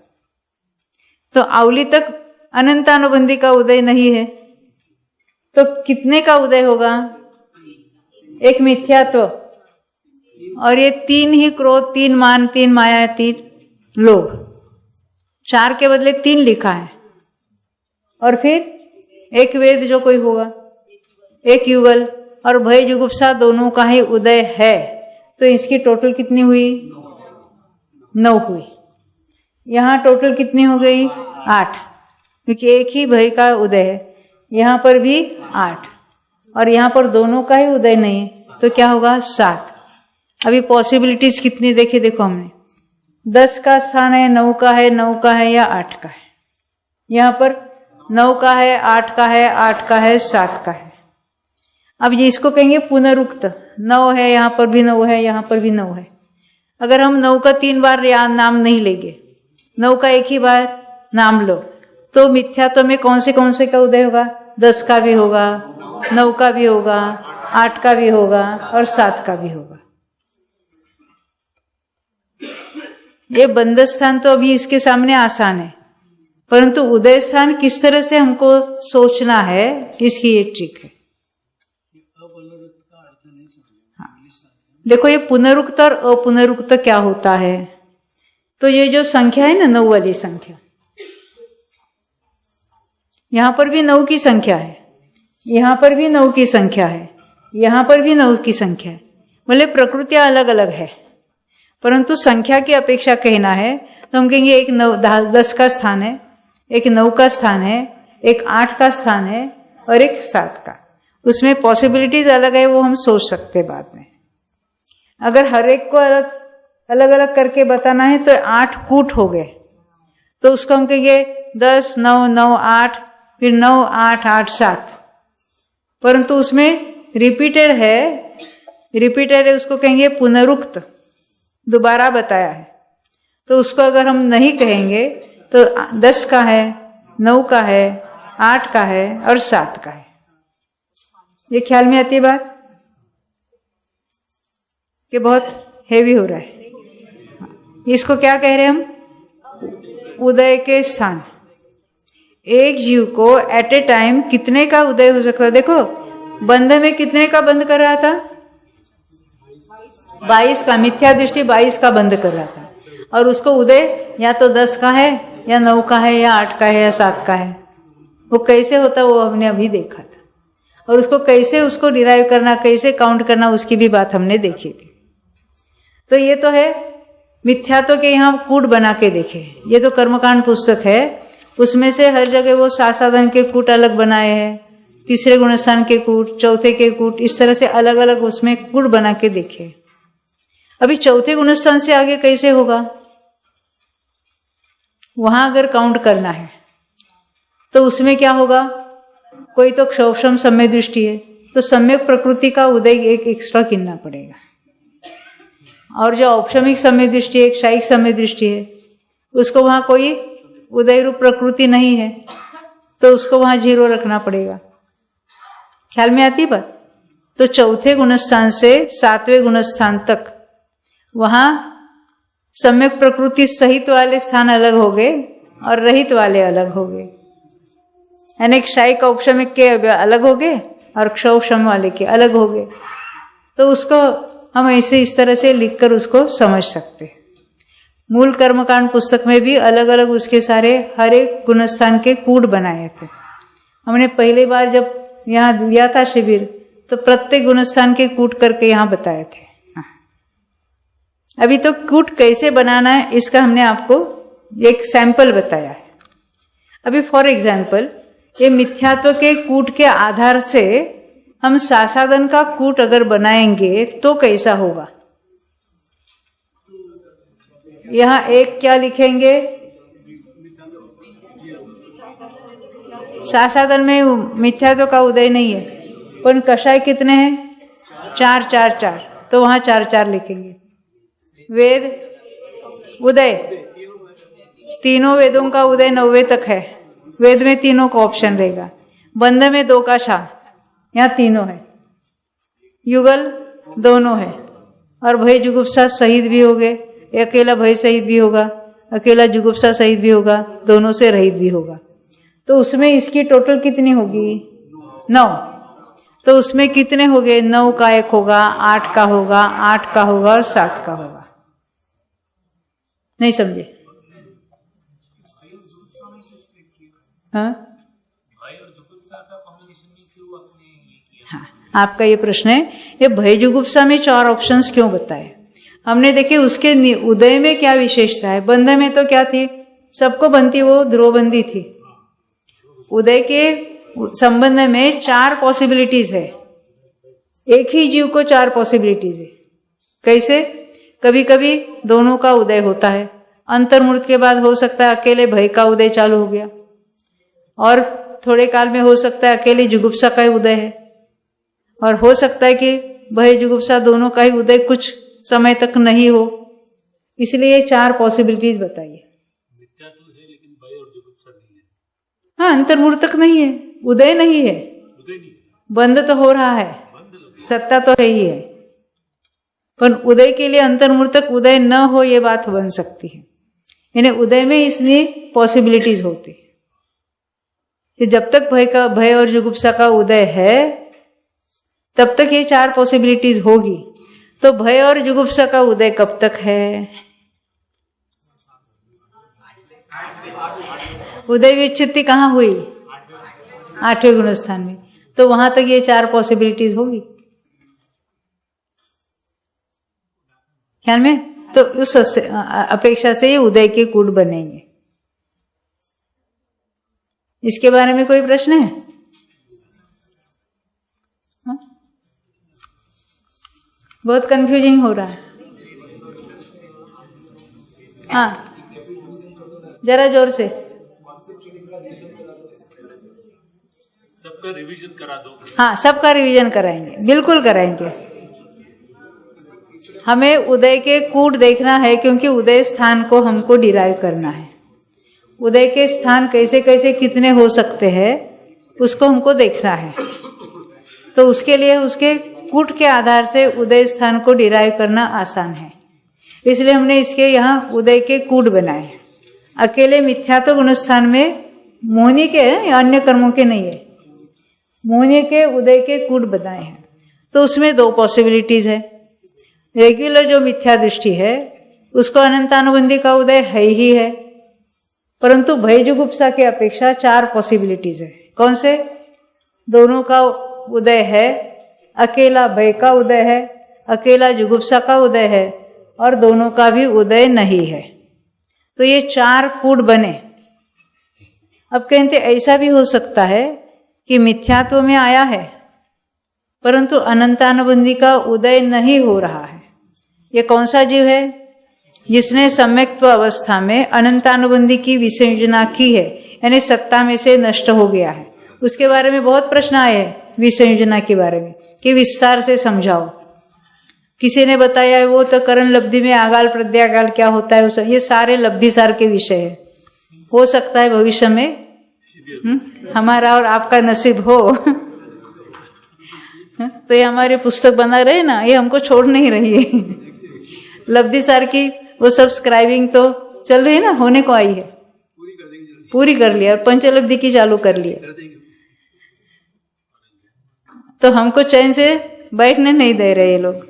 तो आवली तक अनंतानुबंधी का उदय नहीं है, तो कितने का उदय होगा? एक मिथ्यात्व, और ये 3 ही क्रोध, 3 मान, 3 माया, 3 लोभ, 4 के बदले 3 लिखा है। और फिर एक वेद जो कोई होगा, एक युगल, और भय जुगुप्सा दोनों का ही उदय है, तो इसकी टोटल कितनी हुई? 9 हुई। यहाँ टोटल कितनी हो गई? 8, क्योंकि एक ही भय का उदय है। यहाँ पर भी 8, और यहाँ पर दोनों का ही उदय नहीं है, तो क्या होगा? 7। अभी पॉसिबिलिटीज कितनी देखी? देखो हमने 10 का स्थान है, 9 का है, 9 का है या 8 का है। यहाँ पर 9 का है, 8 का है, 8 का है, 7 का है। अब ये इसको कहेंगे पुनरुक्त। 9 है, यहाँ पर भी 9 है, यहाँ पर भी 9 है। अगर हम 9 का 3 बार नाम नहीं लेंगे, 9 का एक ही बार नाम लो, तो मिथ्यात्व में कौन से का उदय होगा? 10 का भी होगा, 9 का भी होगा, 8 का भी होगा और 7 का भी होगा। ये बंद स्थान तो अभी इसके सामने आसान है, परंतु उदय स्थान किस तरह से हमको सोचना है, इसकी ये ट्रिक है। देखो, ये पुनरुक्त और अपुनरुक्त क्या होता है? तो ये जो संख्या है ना, 9 वाली संख्या, यहां पर भी 9 की संख्या है, यहां पर भी 9 की संख्या है, यहां पर भी 9 की संख्या है। बोले प्रकृतियां अलग अलग है, परंतु संख्या की अपेक्षा कहना है तो हम कहेंगे एक 10 का स्थान है, एक 9 का स्थान है, एक 8 का स्थान है और एक 7 का। उसमें पॉसिबिलिटीज अलग है, वो हम सोच सकते बाद में। अगर हर एक को अलग अलग करके बताना है तो 8 कूट हो गए, तो उसको हम कहेंगे 10, 9, 9, 8, फिर 9, 8, 8, 7। परंतु उसमें रिपीटेड है, उसको कहेंगे पुनरुक्त, दोबारा बताया है। तो उसको अगर हम नहीं कहेंगे तो 10 का है, 9 का है, 8 का है और 7 का है। ये ख्याल में आती है बात कि बहुत हेवी हो रहा है। इसको क्या कह रहे हैं हम? उदय के स्थान। एक जीव को एट ए टाइम कितने का उदय हो सकता है? देखो, बंध में कितने का बंद कर रहा था? 22 का, मिथ्या दृष्टि 22 का बंद कर रहा था, और उसको उदय या तो 10 का है, या 9 का है, या 8 का है, या 7 का है। वो कैसे होता वो हमने अभी देखा था, और उसको कैसे उसको डिराइव करना, कैसे काउंट करना, उसकी भी बात हमने देखी थी। तो ये तो है मिथ्यात्व के यहाँ कूट बना के देखे। ये तो कर्मकांड पुस्तक है, उसमें से हर जगह वो साधन के कूट अलग बनाए हैं, तीसरे गुणस्थान के कूट, चौथे के कूट, इस तरह से अलग अलग उसमें कूट बना के देखे। अभी चौथे गुणस्थान से आगे कैसे होगा? वहां अगर काउंट करना है तो उसमें क्या होगा? कोई तो क्षौषम सम्य दृष्टि है, तो सम्यक प्रकृति का उदय एक एक्स्ट्रा गिनना पड़ेगा, और जो औपशमिक सम्य दृष्टि है, एक शायिक सम्य दृष्टि है, उसको वहां कोई उदय रूप प्रकृति नहीं है, तो उसको वहां 0 रखना पड़ेगा। ख्याल में आती बात? तो चौथे गुणस्थान से 7वें गुणस्थान तक वहां सम्यक प्रकृति सहित वाले स्थान अलग हो गए और रहित वाले अलग हो गए, यानी क्षयिक औपशमिक के अलग हो गए और क्षौषम वाले के अलग हो गए। तो उसको हम ऐसे इस तरह से लिखकर उसको समझ सकते हैं। मूल कर्मकांड पुस्तक में भी अलग अलग उसके सारे हर एक गुणस्थान के कूट बनाए थे। हमने पहली बार जब यहाँ दिया था शिविर, तो प्रत्येक गुणस्थान के कूट करके यहाँ बताए थे। अभी तो कूट कैसे बनाना है इसका हमने आपको एक सैंपल बताया है। अभी फॉर एग्जाम्पल, ये मिथ्यात्व के कूट के आधार से हम सासादन का कूट अगर बनाएंगे तो कैसा होगा? यहां एक क्या लिखेंगे? सासादन में मिथ्यात्व का उदय नहीं है, पर कषाय कितने हैं? 4, 4, 4, तो वहां 4, 4 लिखेंगे। वेद उदय, तीनों वेदों का उदय 9वें तक है, वेद में तीनों का ऑप्शन रहेगा। बंध में 2 का छा, यहाँ तीनों है। युगल दोनों है, और भय जुगुप्सा सहित भी हो गए, अकेला भय सहित भी होगा, अकेला जुगुप्सा सहित भी होगा, दोनों से रहित भी होगा। तो उसमें इसकी टोटल कितनी होगी? 9। तो उसमें कितने हो गए? 9 का 1 होगा, 8 का होगा, 8 का होगा और 7 का होगा। नहीं समझे? हाँ, आपका ये प्रश्न है, ये भय जुगुप्सा में 4 ऑप्शंस क्यों बताए? हमने देखे उसके उदय में क्या विशेषता है। बंध में तो क्या थी? सबको बनती, वो ध्रुवबंदी थी। उदय के संबंध में 4 पॉसिबिलिटीज है, एक ही जीव को 4 पॉसिबिलिटीज है। कैसे? कभी कभी दोनों का उदय होता है, अंतर्मूर्त के बाद हो सकता है अकेले भय का उदय चालू हो गया, और थोड़े काल में हो सकता है अकेले जुगुप्सा का उदय है, और हो सकता है कि भय जुगुप्सा दोनों का ही उदय कुछ समय तक नहीं हो, इसलिए ये 4 पॉसिबिलिटीज बताइए। मिथ्या तो है लेकिन भय और जुगुप्सा नहीं है। हाँ, अंतर्मूर्तक नहीं है, उदय नहीं है, उदय नहीं है, बंद तो हो रहा है, सत्ता तो है ही है, पर उदय के लिए अंतर्मूर्तक उदय न हो ये बात बन सकती है। यानी उदय में इसलिए पॉसिबिलिटीज होती है कि जब तक भय और जुगुप्सा का उदय है तब तक ये 4 पॉसिबिलिटीज होगी। तो भय और जुगुप्सा का उदय कब तक है? उदय विच्छित्ति कहाँ हुई? 8वें गुण स्थान में। तो वहां तक ये 4 पॉसिबिलिटीज होगी ख्याल में। तो उस अपेक्षा से ये उदय के कूट बनेंगे। इसके बारे में कोई प्रश्न है? हा? बहुत कंफ्यूजिंग हो रहा है। हाँ, जरा जोर से। सबका रिवीजन करा दो। हाँ, सबका रिवीजन कराएंगे, बिल्कुल कराएंगे। हमें उदय के कूट देखना है क्योंकि उदय स्थान को हमको डिराइव करना है। उदय के स्थान कैसे कैसे कितने हो सकते हैं उसको हमको देखना है। तो उसके लिए उसके कूट के आधार से उदय स्थान को डिराइव करना आसान है, इसलिए हमने इसके यहाँ उदय के कूट बनाए। अकेले मिथ्यात्व गुण स्थान में मोहिनी के या अन्य कर्मों के नहीं है, मोहिनी के उदय के कूट बनाए हैं। तो उसमें 2 पॉसिबिलिटीज है। रेगुलर जो मिथ्या दृष्टि है उसको अनंतानुबंधी का उदय है ही है, परंतु भय जुगुप्सा की अपेक्षा 4 पॉसिबिलिटीज है। कौन से? दोनों का उदय है, अकेला भय का उदय है, अकेला जुगुप्सा का उदय है, और दोनों का भी उदय नहीं है। तो ये 4 कूट बने। अब कहते ऐसा भी हो सकता है कि मिथ्यात्व में आया है परंतु अनंतानुबंधी का उदय नहीं हो रहा है। ये कौन सा जीव है? जिसने सम्यक्त्व अवस्था में अनंतानुबंधी की विसंयोजना की है, यानी सत्ता में से नष्ट हो गया है। उसके बारे में बहुत प्रश्न आए हैं विसंयोजना के बारे में कि विस्तार से समझाओ। किसी ने बताया है वो तो करण लब्धि में आगाल प्रत्यागाल क्या होता है, ये सारे लब्धिसार के विषय है। हो सकता है भविष्य में हमारा और आपका नसीब हो तो ये हमारी पुस्तक बना रहे ना, ये हमको छोड़ नहीं रही है। लब्धिसार की वो सब्सक्राइबिंग तो चल रही है ना, होने को आई है, पूरी कर लिया, और पंचलब्धि की चालू कर लिया। तो हमको चैन से बैठने नहीं दे रहे ये लोग।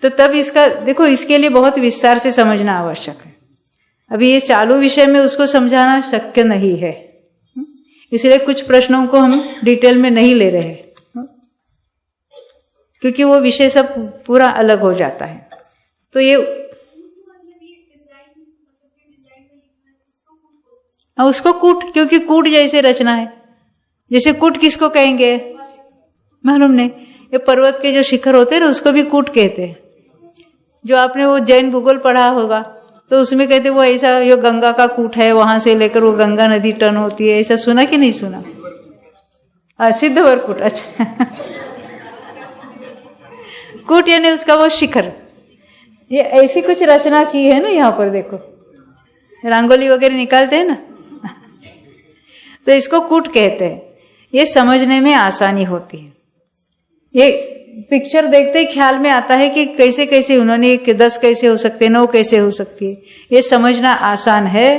तो तब इसका देखो, इसके लिए बहुत विस्तार से समझना आवश्यक है। अभी ये चालू विषय में उसको समझाना शक्य नहीं है, इसलिए कुछ प्रश्नों को हम डिटेल में नहीं ले रहे क्योंकि वो विषय सब पूरा अलग हो जाता है। तो ये उसको कूट, क्योंकि कूट जैसे रचना है। जैसे कूट किसको कहेंगे मालूम नहीं? ये पर्वत के जो शिखर होते हैं ना उसको भी कूट कहते हैं। जो आपने वो जैन भूगोल पढ़ा होगा तो उसमें कहते वो ऐसा, ये गंगा का कूट है, वहां से लेकर वो गंगा नदी टर्न होती है। ऐसा सुना कि नहीं सुना? सिद्धवर कूट। अच्छा कूट यानी उसका वो शिखर। ये ऐसी कुछ रचना की है ना, यहाँ पर देखो रंगोली वगैरह निकालते हैं ना तो इसको कूट कहते हैं। ये समझने में आसानी होती है। ये पिक्चर देखते ही ख्याल में आता है कि कैसे कैसे उन्होंने, कि 10 कैसे हो सकते हैं, 9 कैसे हो सकती है। ये समझना आसान है।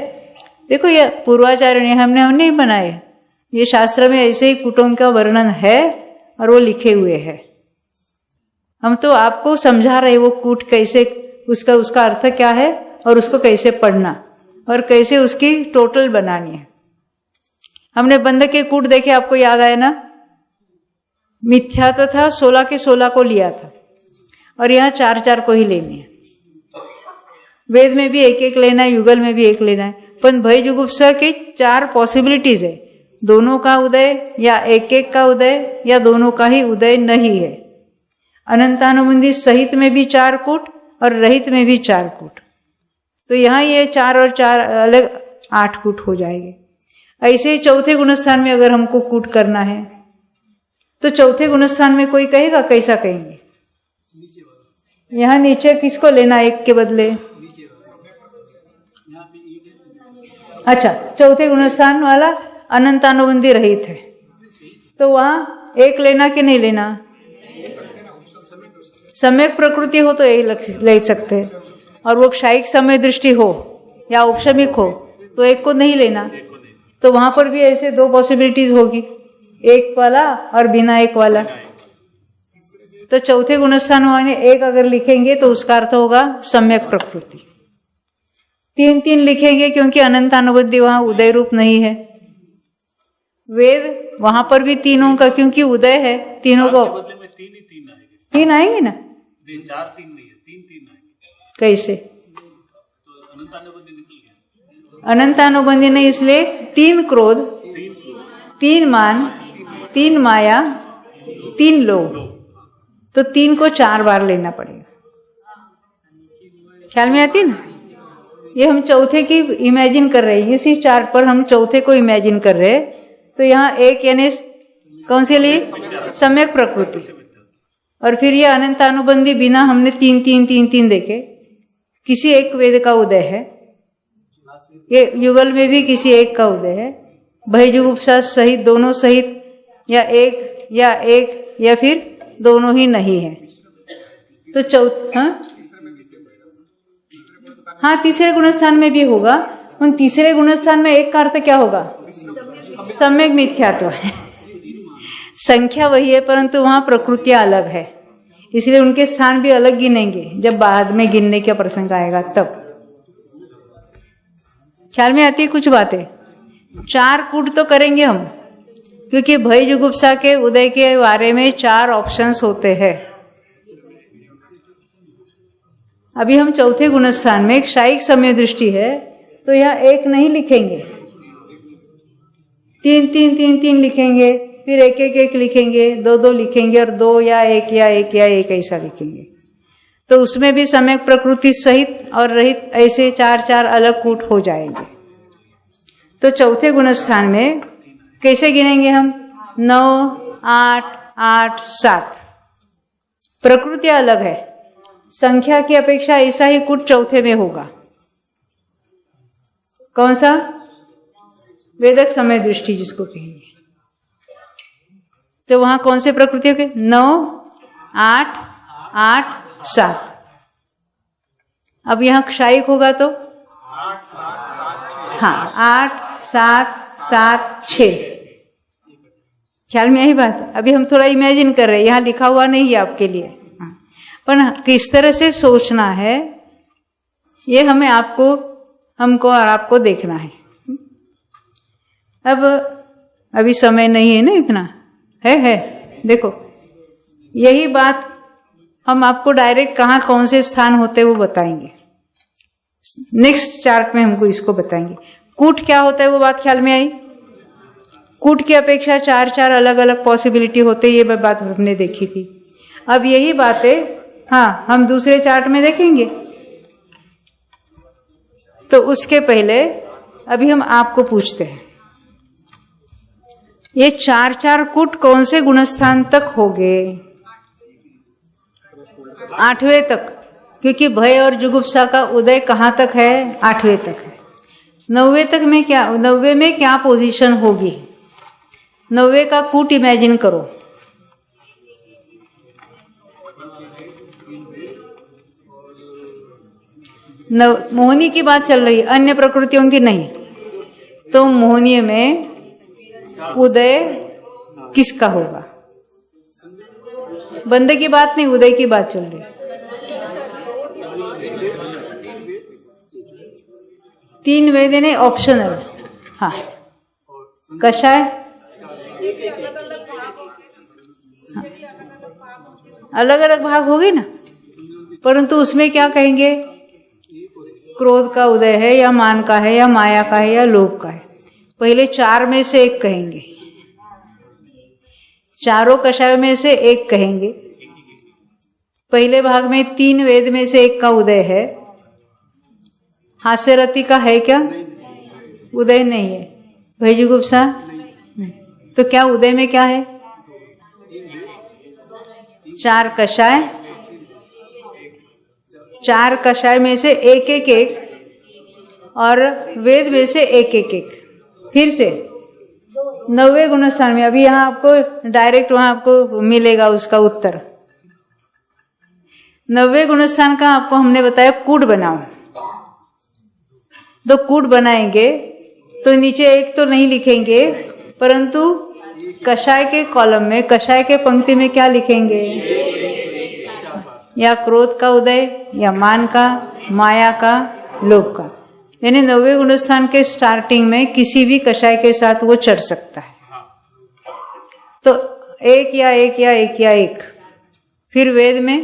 देखो ये पूर्वाचार्य ने, हमने नहीं बनाए, ये शास्त्र में ऐसे ही कूटों का वर्णन है और वो लिखे हुए हैं। हम तो आपको समझा रहे वो कूट कैसे, उसका अर्थ क्या है और उसको कैसे पढ़ना और कैसे उसकी टोटल बनानी है। हमने बंध के कूट देखे, आपको याद आया ना? मिथ्या तो था, 16 के 16 को लिया था और यहाँ 4-4 को ही लेनी है। वेद में भी 1-1 लेना है, युगल में भी 1 लेना है। पर भय जुगुप्सा के 4 पॉसिबिलिटीज है, दोनों का उदय या 1-1 का उदय या दोनों का ही उदय नहीं है। अनंतानुबंधी सहित में भी 4 कूट और रहित में भी 4 कूट। तो यहाँ ये 4 और 4 अलग 8 कूट हो जाएंगे। ऐसे ही चौथे गुणस्थान में अगर हमको कूट करना है तो चौथे गुणस्थान में कोई कहेगा, कैसा कहेंगे? यहाँ नीचे किसको लेना एक के बदले? अच्छा, चौथे गुणस्थान वाला अनंतानुबंधी रहित है, तो वहां एक लेना कि नहीं लेना? सम्यक प्रकृति हो तो एक ले सकते हैं, और वो क्षायिक समय दृष्टि हो या औपशमिक हो तो एक को नहीं लेना। तो वहां पर भी ऐसे दो पॉसिबिलिटीज होगी, एक वाला और बिना एक वाला। तो चौथे गुणस्थान में एक अगर लिखेंगे तो उसका अर्थ होगा सम्यक प्रकृति। 3 लिखेंगे क्योंकि अनंतानुबंधी वहां उदय रूप नहीं है। वेद वहां पर भी तीनों का क्योंकि उदय है, तीनों को बदले में 3 ही 3 आएंगे। 3 आएंगे ना? नहीं, 4 3 नहीं है, 3 3 आएंगे। कैसे? तो अनंतानुबंधी निकल गया। अनंतानुबंधी नहीं, इसलिए 3 क्रोध, 3 मान, 3 माया, 3 लोभ, तो 3 को 4 बार लेना पड़ेगा। ख्याल में आती ना? ये हम चौथे की इमेजिन कर रहे हैं, इसी चार्ट पर हम चौथे को इमेजिन कर रहे हैं। तो यहाँ एक यानी कौन से लिए? सम्यक प्रकृति। और फिर ये अनंतानुबंधी बिना हमने 3 देखे, किसी एक वेद का उदय है, ये युगल में भी किसी एक का उदय है, भयजुगुप्सा सहित दोनों सहित, या एक या फिर दोनों ही नहीं है। तो हाँ तीसरे गुणस्थान में भी होगा। उन तीसरे गुणस्थान में एक का अर्थ क्या होगा? सम्यक मिथ्यात्व है। संख्या वही है परंतु वहां प्रकृतियां अलग है, इसलिए उनके स्थान भी अलग गिनेंगे जब बाद में गिनने का प्रसंग आएगा तब। ख्याल में आती है कुछ बातें? 4 कूट तो करेंगे हम, क्योंकि भय जुगुप्सा के उदय के बारे में 4 ऑप्शंस होते हैं। अभी हम चौथे गुणस्थान में क्षायिक समय दृष्टि है, तो यहाँ एक नहीं लिखेंगे, 3 लिखेंगे, फिर एक लिखेंगे, 2 लिखेंगे, और 2 या 1 या 1 या 1 ऐसा लिखेंगे। तो उसमें भी सम्यक प्रकृति सहित और रहित ऐसे 4 अलग कूट हो जाएंगे। तो चौथे गुणस्थान में कैसे गिनेंगे हम? 9, 8, 7। प्रकृति अलग है, संख्या की अपेक्षा ऐसा ही कूट चौथे में होगा। कौन सा? वेदक समय दृष्टि जिसको कहेंगे। तो वहां कौन से प्रकृतियों के? 9, 8, 7। अब यहां क्षायिक होगा तो हाँ 8, 7, 6। ख्याल में यही बात है। अभी हम थोड़ा इमेजिन कर रहे हैं, यहां लिखा हुआ नहीं है आपके लिए, पर किस तरह से सोचना है ये हमको और आपको देखना है। अब अभी समय नहीं है ना, इतना है। देखो यही बात हम आपको डायरेक्ट कहाँ कौन से स्थान होते वो बताएंगे, नेक्स्ट चार्ट में हमको इसको बताएंगे। कूट क्या होता है वो बात ख्याल में आई? कूट की अपेक्षा 4 अलग अलग पॉसिबिलिटी होते, ये बात हमने देखी थी। अब यही बातें हाँ हम दूसरे चार्ट में देखेंगे। तो उसके पहले अभी हम आपको पूछते हैं, ये 4 कूट कौन से गुणस्थान तक होंगे? 8वें तक, क्योंकि भय और जुगुप्सा का उदय कहाँ तक है? 8वें तक है। 9वें तक में क्या, 9वें में क्या पोजीशन होगी? 9वें का कूट इमेजिन करो। मोहिनी की बात चल रही है, अन्य प्रकृतियों की नहीं। तो मोहिनी में उदय किसका होगा? बंदे की बात नहीं, उदय की बात चल रही है। 3 वेद ने ऑप्शनल, हाँ कषाय अलग अलग भाग होगी ना, परंतु उसमें क्या कहेंगे? क्रोध का उदय है या मान का है या माया का है या लोभ का है। पहले 4 में से एक कहेंगे, चारों कषाय में से एक कहेंगे। पहले भाग में 3 वेद में से एक का उदय है। हास्यरति का है क्या? उदय नहीं है। भयजुगुप्सा नहीं। तो क्या उदय में क्या है? 4 कषाय, 4 कषाय में से एक एक एक, और वेद में से एक एक एक। फिर से 9वें गुणस्थान में, अभी यहाँ आपको डायरेक्ट वहां आपको मिलेगा उसका उत्तर। 9वें गुणस्थान का आपको हमने बताया कूट बनाओ। तो कूट बनाएंगे तो नीचे एक तो नहीं लिखेंगे, परंतु कषाय के कॉलम में, कषाय के पंक्ति में क्या लिखेंगे? या क्रोध का उदय, या मान का, माया का, लोभ का। यानी 9वें गुणस्थान के स्टार्टिंग में किसी भी कषाय के साथ वो चढ़ सकता है। तो एक या एक या एक या एक। फिर वेद में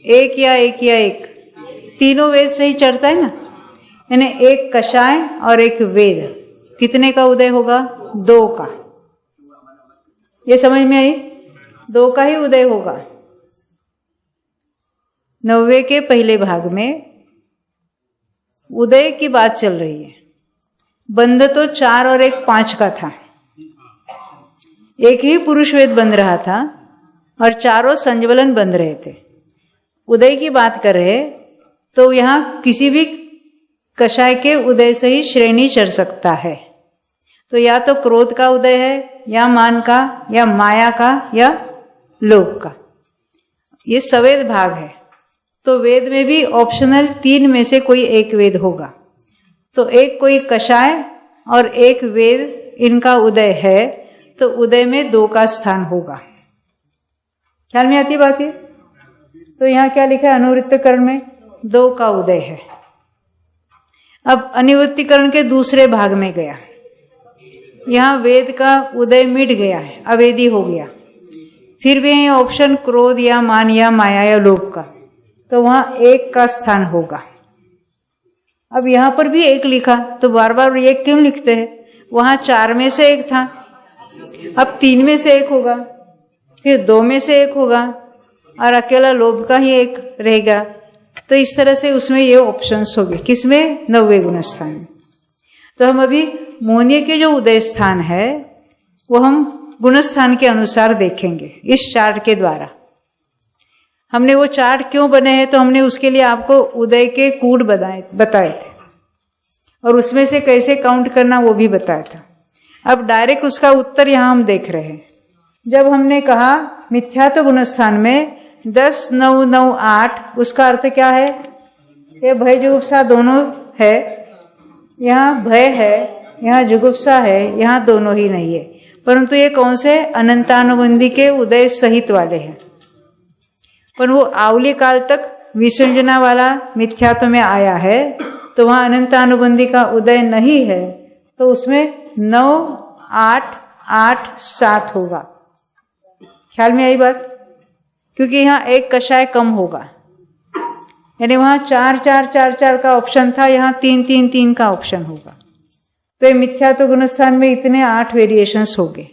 एक या एक या एक, तीनों वेद से ही चढ़ता है ना। यानी एक कषाय और एक वेद, कितने का उदय होगा? 2 का। ये समझ में आई? 2 का ही उदय होगा। 9वें के पहले भाग में उदय की बात चल रही है। बंध तो 4 और 1 5 का था। एक ही पुरुष वेद बंध रहा था और चारों संज्वलन बंध रहे थे। उदय की बात कर रहे, तो यहां किसी भी कषाय के उदय से ही श्रेणी चढ़ सकता है। तो या तो क्रोध का उदय है, या मान का, या माया का, या लोभ का। ये सवेद भाग है। तो वेद में भी ऑप्शनल 3 में से कोई एक वेद होगा। तो एक कोई कषाय और एक वेद इनका उदय है, तो उदय में 2 का स्थान होगा। ख्याल में आती बात है? तो यहां क्या लिखा है? अनुवृत्तिकरण में 2 का उदय है। अब अनुवृत्तिकरण के दूसरे भाग में गया, यहां वेद का उदय मिट गया है, अवेदी हो गया। फिर भी यह ऑप्शन क्रोध या मान या माया या लोभ का, तो वहां 1 का स्थान होगा। अब यहां पर भी 1 लिखा, तो बार बार 1 क्यों लिखते हैं? वहां 4 में से 1 था, अब 3 में से 1 होगा, फिर 2 में से 1 होगा, और अकेला लोभ का ही 1 रहेगा। तो इस तरह से उसमें ये ऑप्शंस हो गए। किसमें? 9वें गुणस्थान में। तो हम अभी मोहनीय के जो उदय स्थान है वो हम गुणस्थान के अनुसार देखेंगे इस चार्ट के द्वारा। हमने वो चार्ट क्यों बने हैं, तो हमने उसके लिए आपको उदय के कूट बताए थे, और उसमें से कैसे काउंट करना वो भी बताया था। अब डायरेक्ट उसका उत्तर यहां हम देख रहे हैं। जब हमने कहा मिथ्यात्व गुणस्थान में 10, 9, 9, 8, उसका अर्थ क्या है? ये भय जुगुप्सा दोनों है। यहाँ भय है, यहाँ जुगुप्सा है, यहाँ दोनों ही नहीं है। परंतु ये कौन से? अनंतानुबंधी के उदय सहित वाले हैं। पर वो आवली काल तक विसंजना वाला मिथ्यात्व में आया है, तो वहां अनंतानुबंधी का उदय नहीं है। तो उसमें 9, 8, 8, 7 होगा। ख्याल में आई बात? क्योंकि यहाँ 1 कषाय कम होगा। यानी वहां 4, 4, 4, 4 का ऑप्शन था, यहाँ 3, 3, 3 का ऑप्शन होगा। तो ये मिथ्यात्व गुणस्थान में इतने 8 वेरिएशंस हो गए।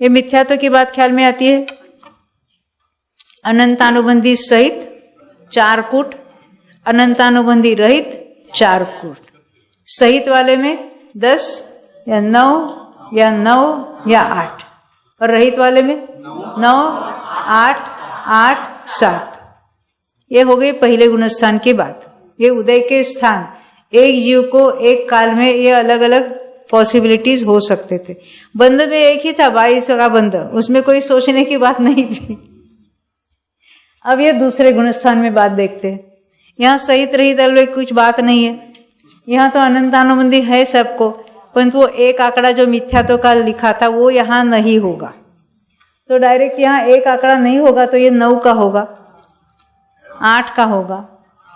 ये मिथ्यात्व की बात ख्याल में आती है? अनंतानुबंधी सहित 4 कूट, अनंतानुबंधी रहित 4 कूट। सहित वाले में 10 या 9 या 9 या 8, और रहित वाले में 9, 8, 8, 7। ये हो गई पहले गुणस्थान की बात। ये उदय के स्थान, एक जीव को एक काल में ये अलग अलग पॉसिबिलिटीज हो सकते थे। बंध में एक ही था, 22 का बंध, उसमें कोई सोचने की बात नहीं थी। अब ये दूसरे गुणस्थान में बात देखते हैं। यहाँ सहित रहित अलग कुछ बात नहीं है। यहाँ तो अनंतानुबंधी है सबको, परंतु वो 1 आंकड़ा जो मिथ्यात्व का लिखा था वो यहाँ नहीं होगा। तो डायरेक्ट यहाँ 1 आंकड़ा नहीं होगा, तो ये 9 का होगा, 8 का होगा,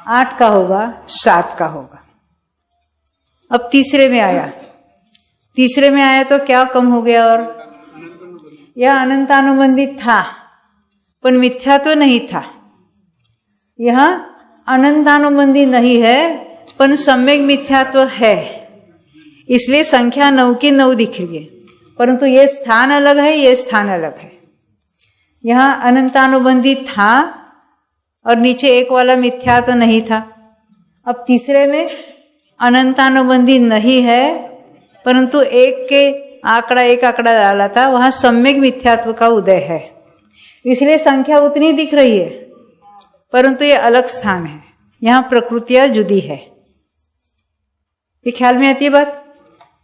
8 का होगा, 7 का होगा। अब तीसरे में आया, तीसरे में आया तो क्या कम हो गया? और यह अनंतानुबंधी था पर मिथ्यात्व नहीं था। यहां अनंतानुबंधी नहीं है पर सम्यक मिथ्यात्व है, इसलिए संख्या 9 की 9 दिख रही है, परंतु ये स्थान अलग है, ये स्थान अलग है। यहां अनंतानुबंधी था और नीचे 1 वाला मिथ्यात्व नहीं था। अब तीसरे में अनंतानुबंधी नहीं है, परंतु 1 आंकड़ा डाला था, वहां सम्यक मिथ्यात्व का उदय है। इसलिए संख्या उतनी दिख रही है, परंतु ये अलग स्थान है, यहाँ प्रकृतियां जुदी है। ये ख्याल में आती है बात।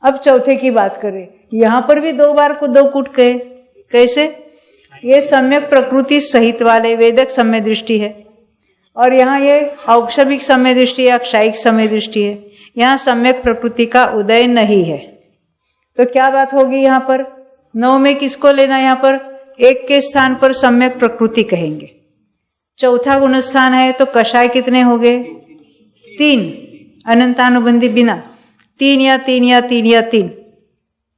अब चौथे की बात करें, यहां पर भी 2 बार को 2 कूट कहे। कैसे? ये सम्यक प्रकृति सहित वाले वेदक सम्य दृष्टि है, और यहाँ ये औक्षविक सम्य दृष्टि या क्षायिक सम्य दृष्टि है। यहाँ सम्यक प्रकृति का उदय नहीं है। तो क्या बात होगी यहाँ पर? 9 में किसको लेना? यहाँ पर 1 के स्थान पर सम्यक प्रकृति कहेंगे। चौथा गुण स्थान है तो कषाय कितने हो गए? 3, अनंतानुबंधी बिना 3 या 3 या 3 या 3।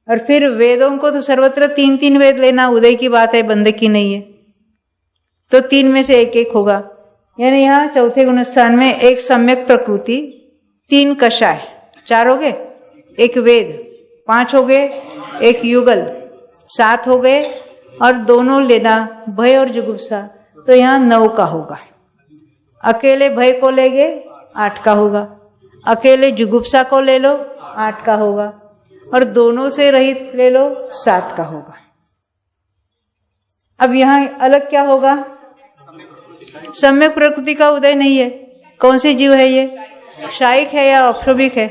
और फिर वेदों को तो सर्वत्र 3-3 वेद लेना, उदय की बात है, बंद की नहीं है। तो 3 में से 1-1 होगा, यानी यहाँ चौथे गुण स्थान में 1 सम्यक प्रकृति, 3 कषाय, 4 हो गए, 1 वेद, 5 हो गए, 1 युगल, 7 हो गए, और दोनों लेना भय और जुगुप्सा, तो यहाँ 9 का होगा। अकेले भय को लेंगे 8 का होगा, अकेले जुगुप्सा को ले लो 8 का होगा, और दोनों से रहित ले लो 7 का होगा। अब यहाँ अलग क्या होगा? सम्यक प्रकृति का उदय नहीं है। कौन सी जीव है ये? क्षायिक है या औक्षोभिक है?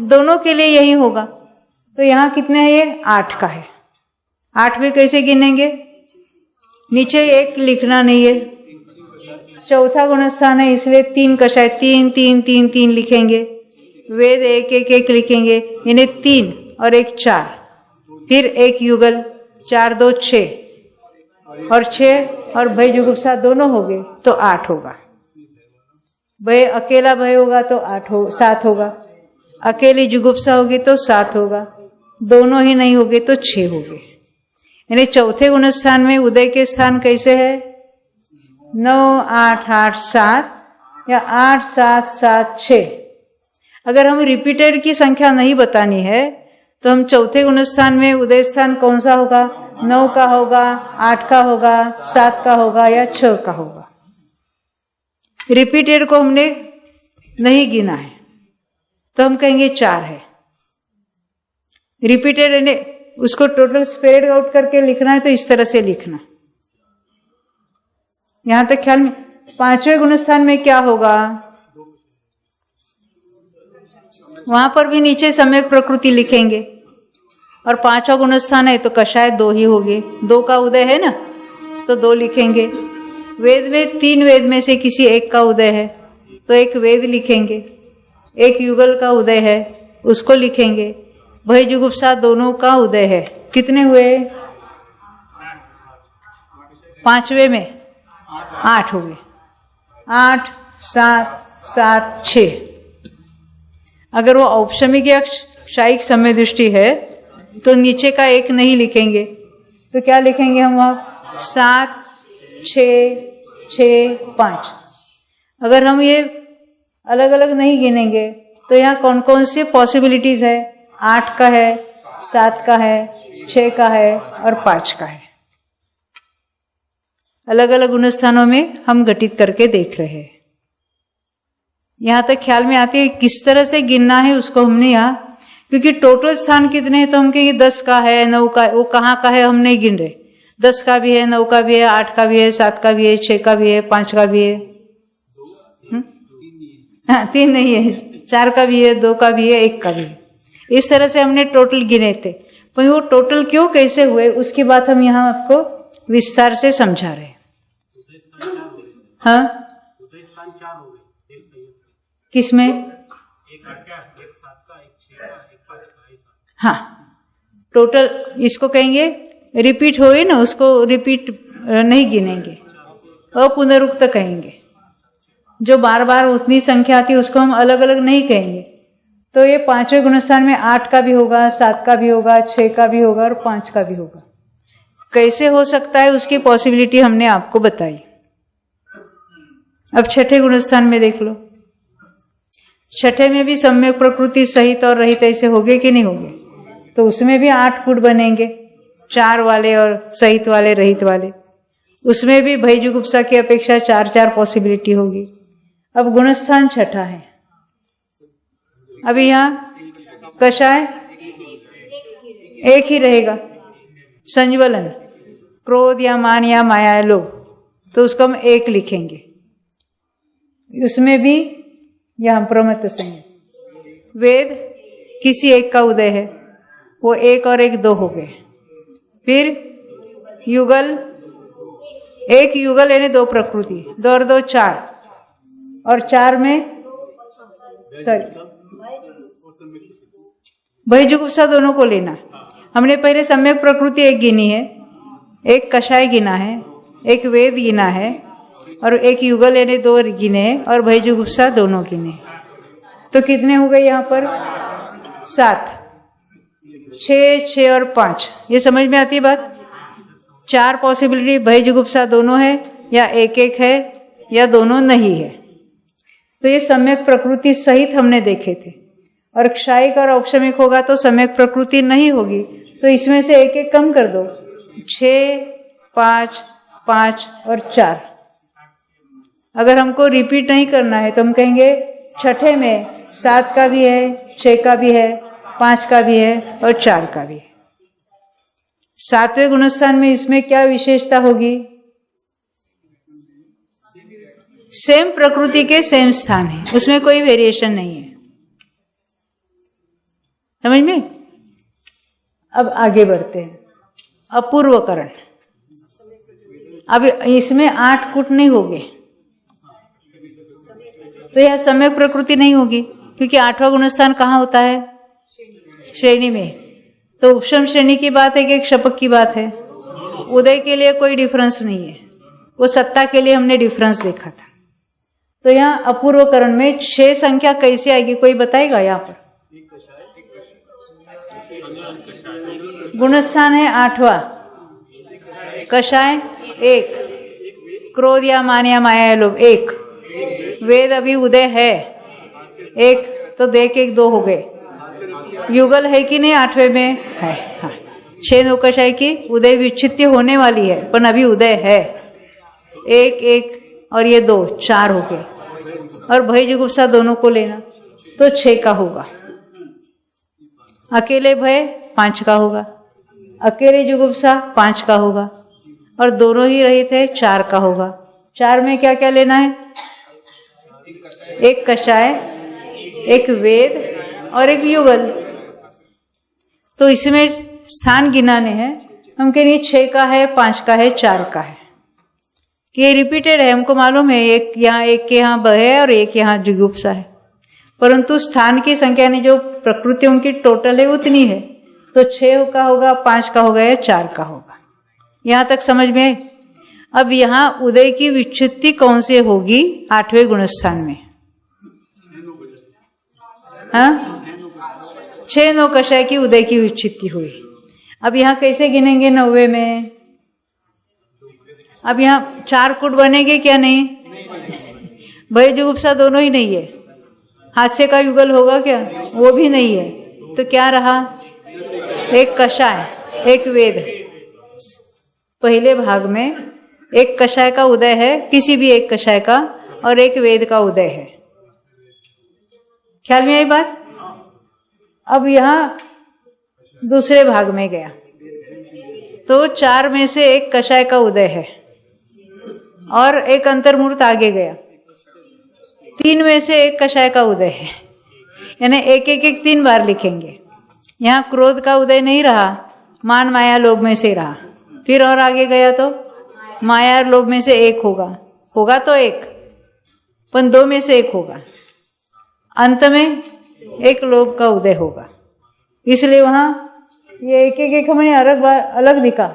दोनों के लिए यही होगा। तो यहाँ कितने है? ये 8 का है। 8 में कैसे गिनेंगे? नीचे 1 लिखना नहीं है, चौथा गुण स्थान है, इसलिए 3 कषाय, 3 3 3 3 लिखेंगे। वेद 1 1 1 लिखेंगे, यानी 3 और 1 4, फिर 1 युगल, 4 2 6, और 6 और भय जुगुप्सा दोनों हो गए तो 8 होगा। भय अकेला भय होगा तो 7 होगा, अकेली जुगुप्सा होगी तो 7 होगा, दोनों ही नहीं होगे तो 6 हो गए। यानी चौथे गुण स्थान में उदय के स्थान कैसे है? 9 8 8 7 या 8 7 7 6। अगर हम रिपीटेड की संख्या नहीं बतानी है तो हम चौथे गुण स्थान में उदय स्थान कौन सा होगा? 9 का होगा, 8 का होगा, 7 का होगा या 6 का होगा। रिपीटेड को हमने नहीं गिना है तो हम कहेंगे 4 है। रिपीटेड यानी उसको टोटल स्प्रेड आउट करके लिखना है तो इस तरह से लिखना। यहां तक ख्याल में? 5वें गुण स्थान में क्या होगा? वहां पर भी नीचे सम्यक प्रकृति लिखेंगे, और 5वां गुण स्थान है तो कषाय 2 ही होंगे। 2 का उदय है ना, तो 2 लिखेंगे। वेद में 3 वेद में से किसी 1 का उदय है तो 1 वेद लिखेंगे। 1 युगल का उदय है उसको लिखेंगे। भय जुगुप्सा दोनों का उदय है। कितने हुए? 5वें में 8 हो गए। 8 7 7 6। अगर वो औपशमिक या क्षायिक समय दृष्टि है तो नीचे का 1 नहीं लिखेंगे, तो क्या लिखेंगे हम? वहाँ 7 6 6 5। अगर हम ये अलग अलग नहीं गिनेंगे तो यहाँ कौन कौन सी पॉसिबिलिटीज है? 8 का है, 7 का है, 6 का है और 5 का है। अलग अलग गुण स्थानों में हम घटित करके देख रहे हैं। यहां तक ख्याल में आती है किस तरह से गिनना है उसको हमने यहाँ, क्योंकि टोटल स्थान कितने हैं तो हम कहेंगे 10 का है, 9 का, वो कहाँ का है हम नहीं गिन रहे। 10 का भी है, 9 का भी है, 8 का भी है, 7 का भी है, 6 का भी है, 5 का भी है। हाँ, 3 नहीं है, 4 का भी है, 2 का भी है, 1 का भी है। इस तरह से हमने टोटल गिने थे। पर वो टोटल क्यों कैसे हुए उसकी बात हम यहाँ आपको विस्तार से समझा रहे हैं। हाँ, किसमें? हाँ, टोटल इसको कहेंगे रिपीट हुए ना, उसको रिपीट नहीं गिनेंगे, अपुनरुक्त कहेंगे। जो बार बार उतनी संख्या आती है उसको हम अलग अलग नहीं कहेंगे। तो ये 5वें गुणस्थान में 8 का भी होगा, 7 का भी होगा, 6 का भी होगा और 5 का भी होगा। कैसे हो सकता है उसकी पॉसिबिलिटी हमने आपको बताई। अब छठे गुणस्थान में देख लो। छठे में भी सम्यक प्रकृति सहित और रहित ऐसे होगे कि नहीं होगे? तो उसमें भी 8 कूट बनेंगे, 4 वाले और सहित वाले, रहित वाले। उसमें भी भय जुगुप्सा की अपेक्षा 4 पॉसिबिलिटी होगी। अब गुणस्थान छठा है। अभी यहाँ कषाय 1 ही रहेगा, संज्वलन क्रोध या मान या माया या लोभ, तो उसको हम एक लिखेंगे। उसमें भी यहाँ प्रमत्त संज्ञा। वेद किसी एक का उदय है, वो एक और एक दो हो गए। फिर युगल, एक युगल यानी दो प्रकृति, दो और दो चार, और चार में भयजुगुप्सा दोनों को लेना। हमने पहले सम्यक प्रकृति एक गिनी है, एक कषाय गिना है, एक वेद गिना है, और एक युगल यानी दो गिने, और भयजुगुप्सा दोनों गिने। तो कितने हो गए यहाँ पर? 7, 6, 6 और 5। ये समझ में आती है बात? 4 पॉसिबिलिटी, भयजुगुप्सा दोनों है, या एक एक है, या दोनों नहीं है। तो ये सम्यक प्रकृति सहित हमने देखे थे। और क्षायिक और औक्षमिक होगा तो सम्यक प्रकृति नहीं होगी, तो इसमें से एक एक कम कर दो। 6, 5, 5 और 4। अगर हमको रिपीट नहीं करना है तो हम कहेंगे छठे में 7 का भी है, 6 का भी है, 5 का भी है और 4 का भी है। 7वें गुणस्थान में इसमें क्या विशेषता होगी? सेम प्रकृति के सेम स्थान है, उसमें कोई वेरिएशन नहीं है। समझ में? अब आगे बढ़ते हैं। अपूर्वकरण। अब इसमें 8 कूट नहीं होंगे, तो यह सम्यक प्रकृति नहीं होगी, क्योंकि 8वां गुणस्थान कहाँ होता है? श्रेणी में। तो उपशम श्रेणी की बात है कि एक शपक की बात है? उदय के लिए कोई डिफरेंस नहीं है, वो सत्ता के लिए हमने डिफरेंस देखा था। तो यहाँ अपूर्वकरण में 6 संख्या कैसे आएगी, कोई बताएगा? यहाँ पर गुणस्थान है 8वां, कषाय 1, क्रोध या मान या माया या लोभ 1, वेद अभी उदय है 1, तो देख 1 2 हो गए। युगल है कि नहीं? 8वें में है। हाँ, 6 9 कषाय की उदय विच्छित्ति होने वाली है, पर अभी उदय है 1 1 और ये 2 4 हो गए। और भयजुगुप्सा दोनों को लेना तो 6 का होगा। अकेले भय 5 का होगा, अकेले जुगुप्सा 5 का होगा, और दोनों ही रहित है 4 का होगा। 4 में क्या क्या लेना है? एक कषाय, एक वेद और एक युगल। तो इसमें स्थान गिनाने हैं, हम कहेंगे 6 का है, 5 का है, 4 का है, कि ये रिपीटेड है। हमको मालूम है एक यहाँ, एक के यहाँ ब है और एक यहाँ जुगुप्सा है, परंतु स्थान की संख्या ने जो प्रकृतियों की टोटल है उतनी है। तो 6 का होगा, 5 का होगा या 4 का होगा। यहां तक समझ में आए? अब यहाँ उदय की विच्छित्ति कौन से होगी? 8वें गुणस्थान में। हाँ, 6 9 कषाय की उदय की विच्छित्ति हुई। अब यहाँ कैसे गिनेंगे? 9वें में। अब यहाँ 4 कूट बनेंगे क्या? नहीं। भयजुगुप्सा दोनों ही नहीं है। हास्य का युगल होगा क्या? वो भी नहीं है। तो क्या रहा? एक कषाय, एक वेद। पहले भाग में एक कषाय का उदय है, किसी भी एक कषाय का, और एक वेद का उदय है। ख्याल में आई बात? अब यहाँ दूसरे भाग में गया तो 4 में से एक कषाय का उदय है और एक अंतर्मूर्त आगे गया। 3 में से एक कषाय का उदय है, यानी एक एक एक 3 बार लिखेंगे। यहाँ क्रोध का उदय नहीं रहा, मान माया लोभ में से रहा। फिर और आगे गया तो माया और लोभ में से एक होगा तो एक, पर 2 में से एक होगा। अंत में एक लोभ का उदय होगा। इसलिए वहां ये एक एक हमने अलग दिखा।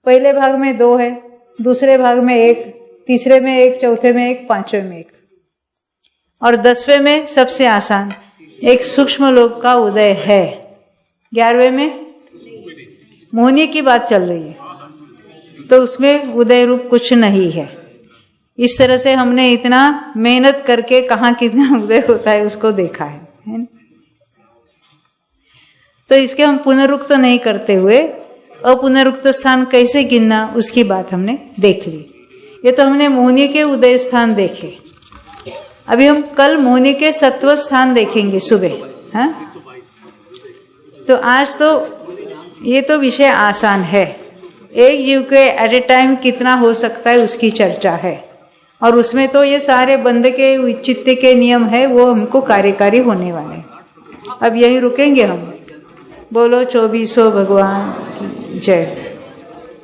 पहले भाग में 2 है, दूसरे भाग में 1, तीसरे में 1, चौथे में 1, 5वें में 1, और 10वें में सबसे आसान एक सूक्ष्म लोभ का उदय है। 11वें में मोहनी की बात चल रही है, तो उसमें उदय रूप कुछ नहीं है। इस तरह से हमने इतना मेहनत करके कहाँ कितना उदय होता है उसको देखा है ना? तो इसके हम पुनरुक्त नहीं करते हुए अपुनरुक्त स्थान कैसे गिनना उसकी बात हमने देख ली। ये तो हमने मोहनी के उदय स्थान देखे। अभी हम कल मोहनी के सत्व स्थान देखेंगे सुबह। हाँ, तो आज तो ये तो विषय आसान है, एक जीव के एट ए टाइम कितना हो सकता है उसकी चर्चा है, और उसमें तो ये सारे बंद के चित्त के नियम है, वो हमको कार्यकारी होने वाले। अब यही रुकेंगे हम। बोलो 2400 भगवान की जय।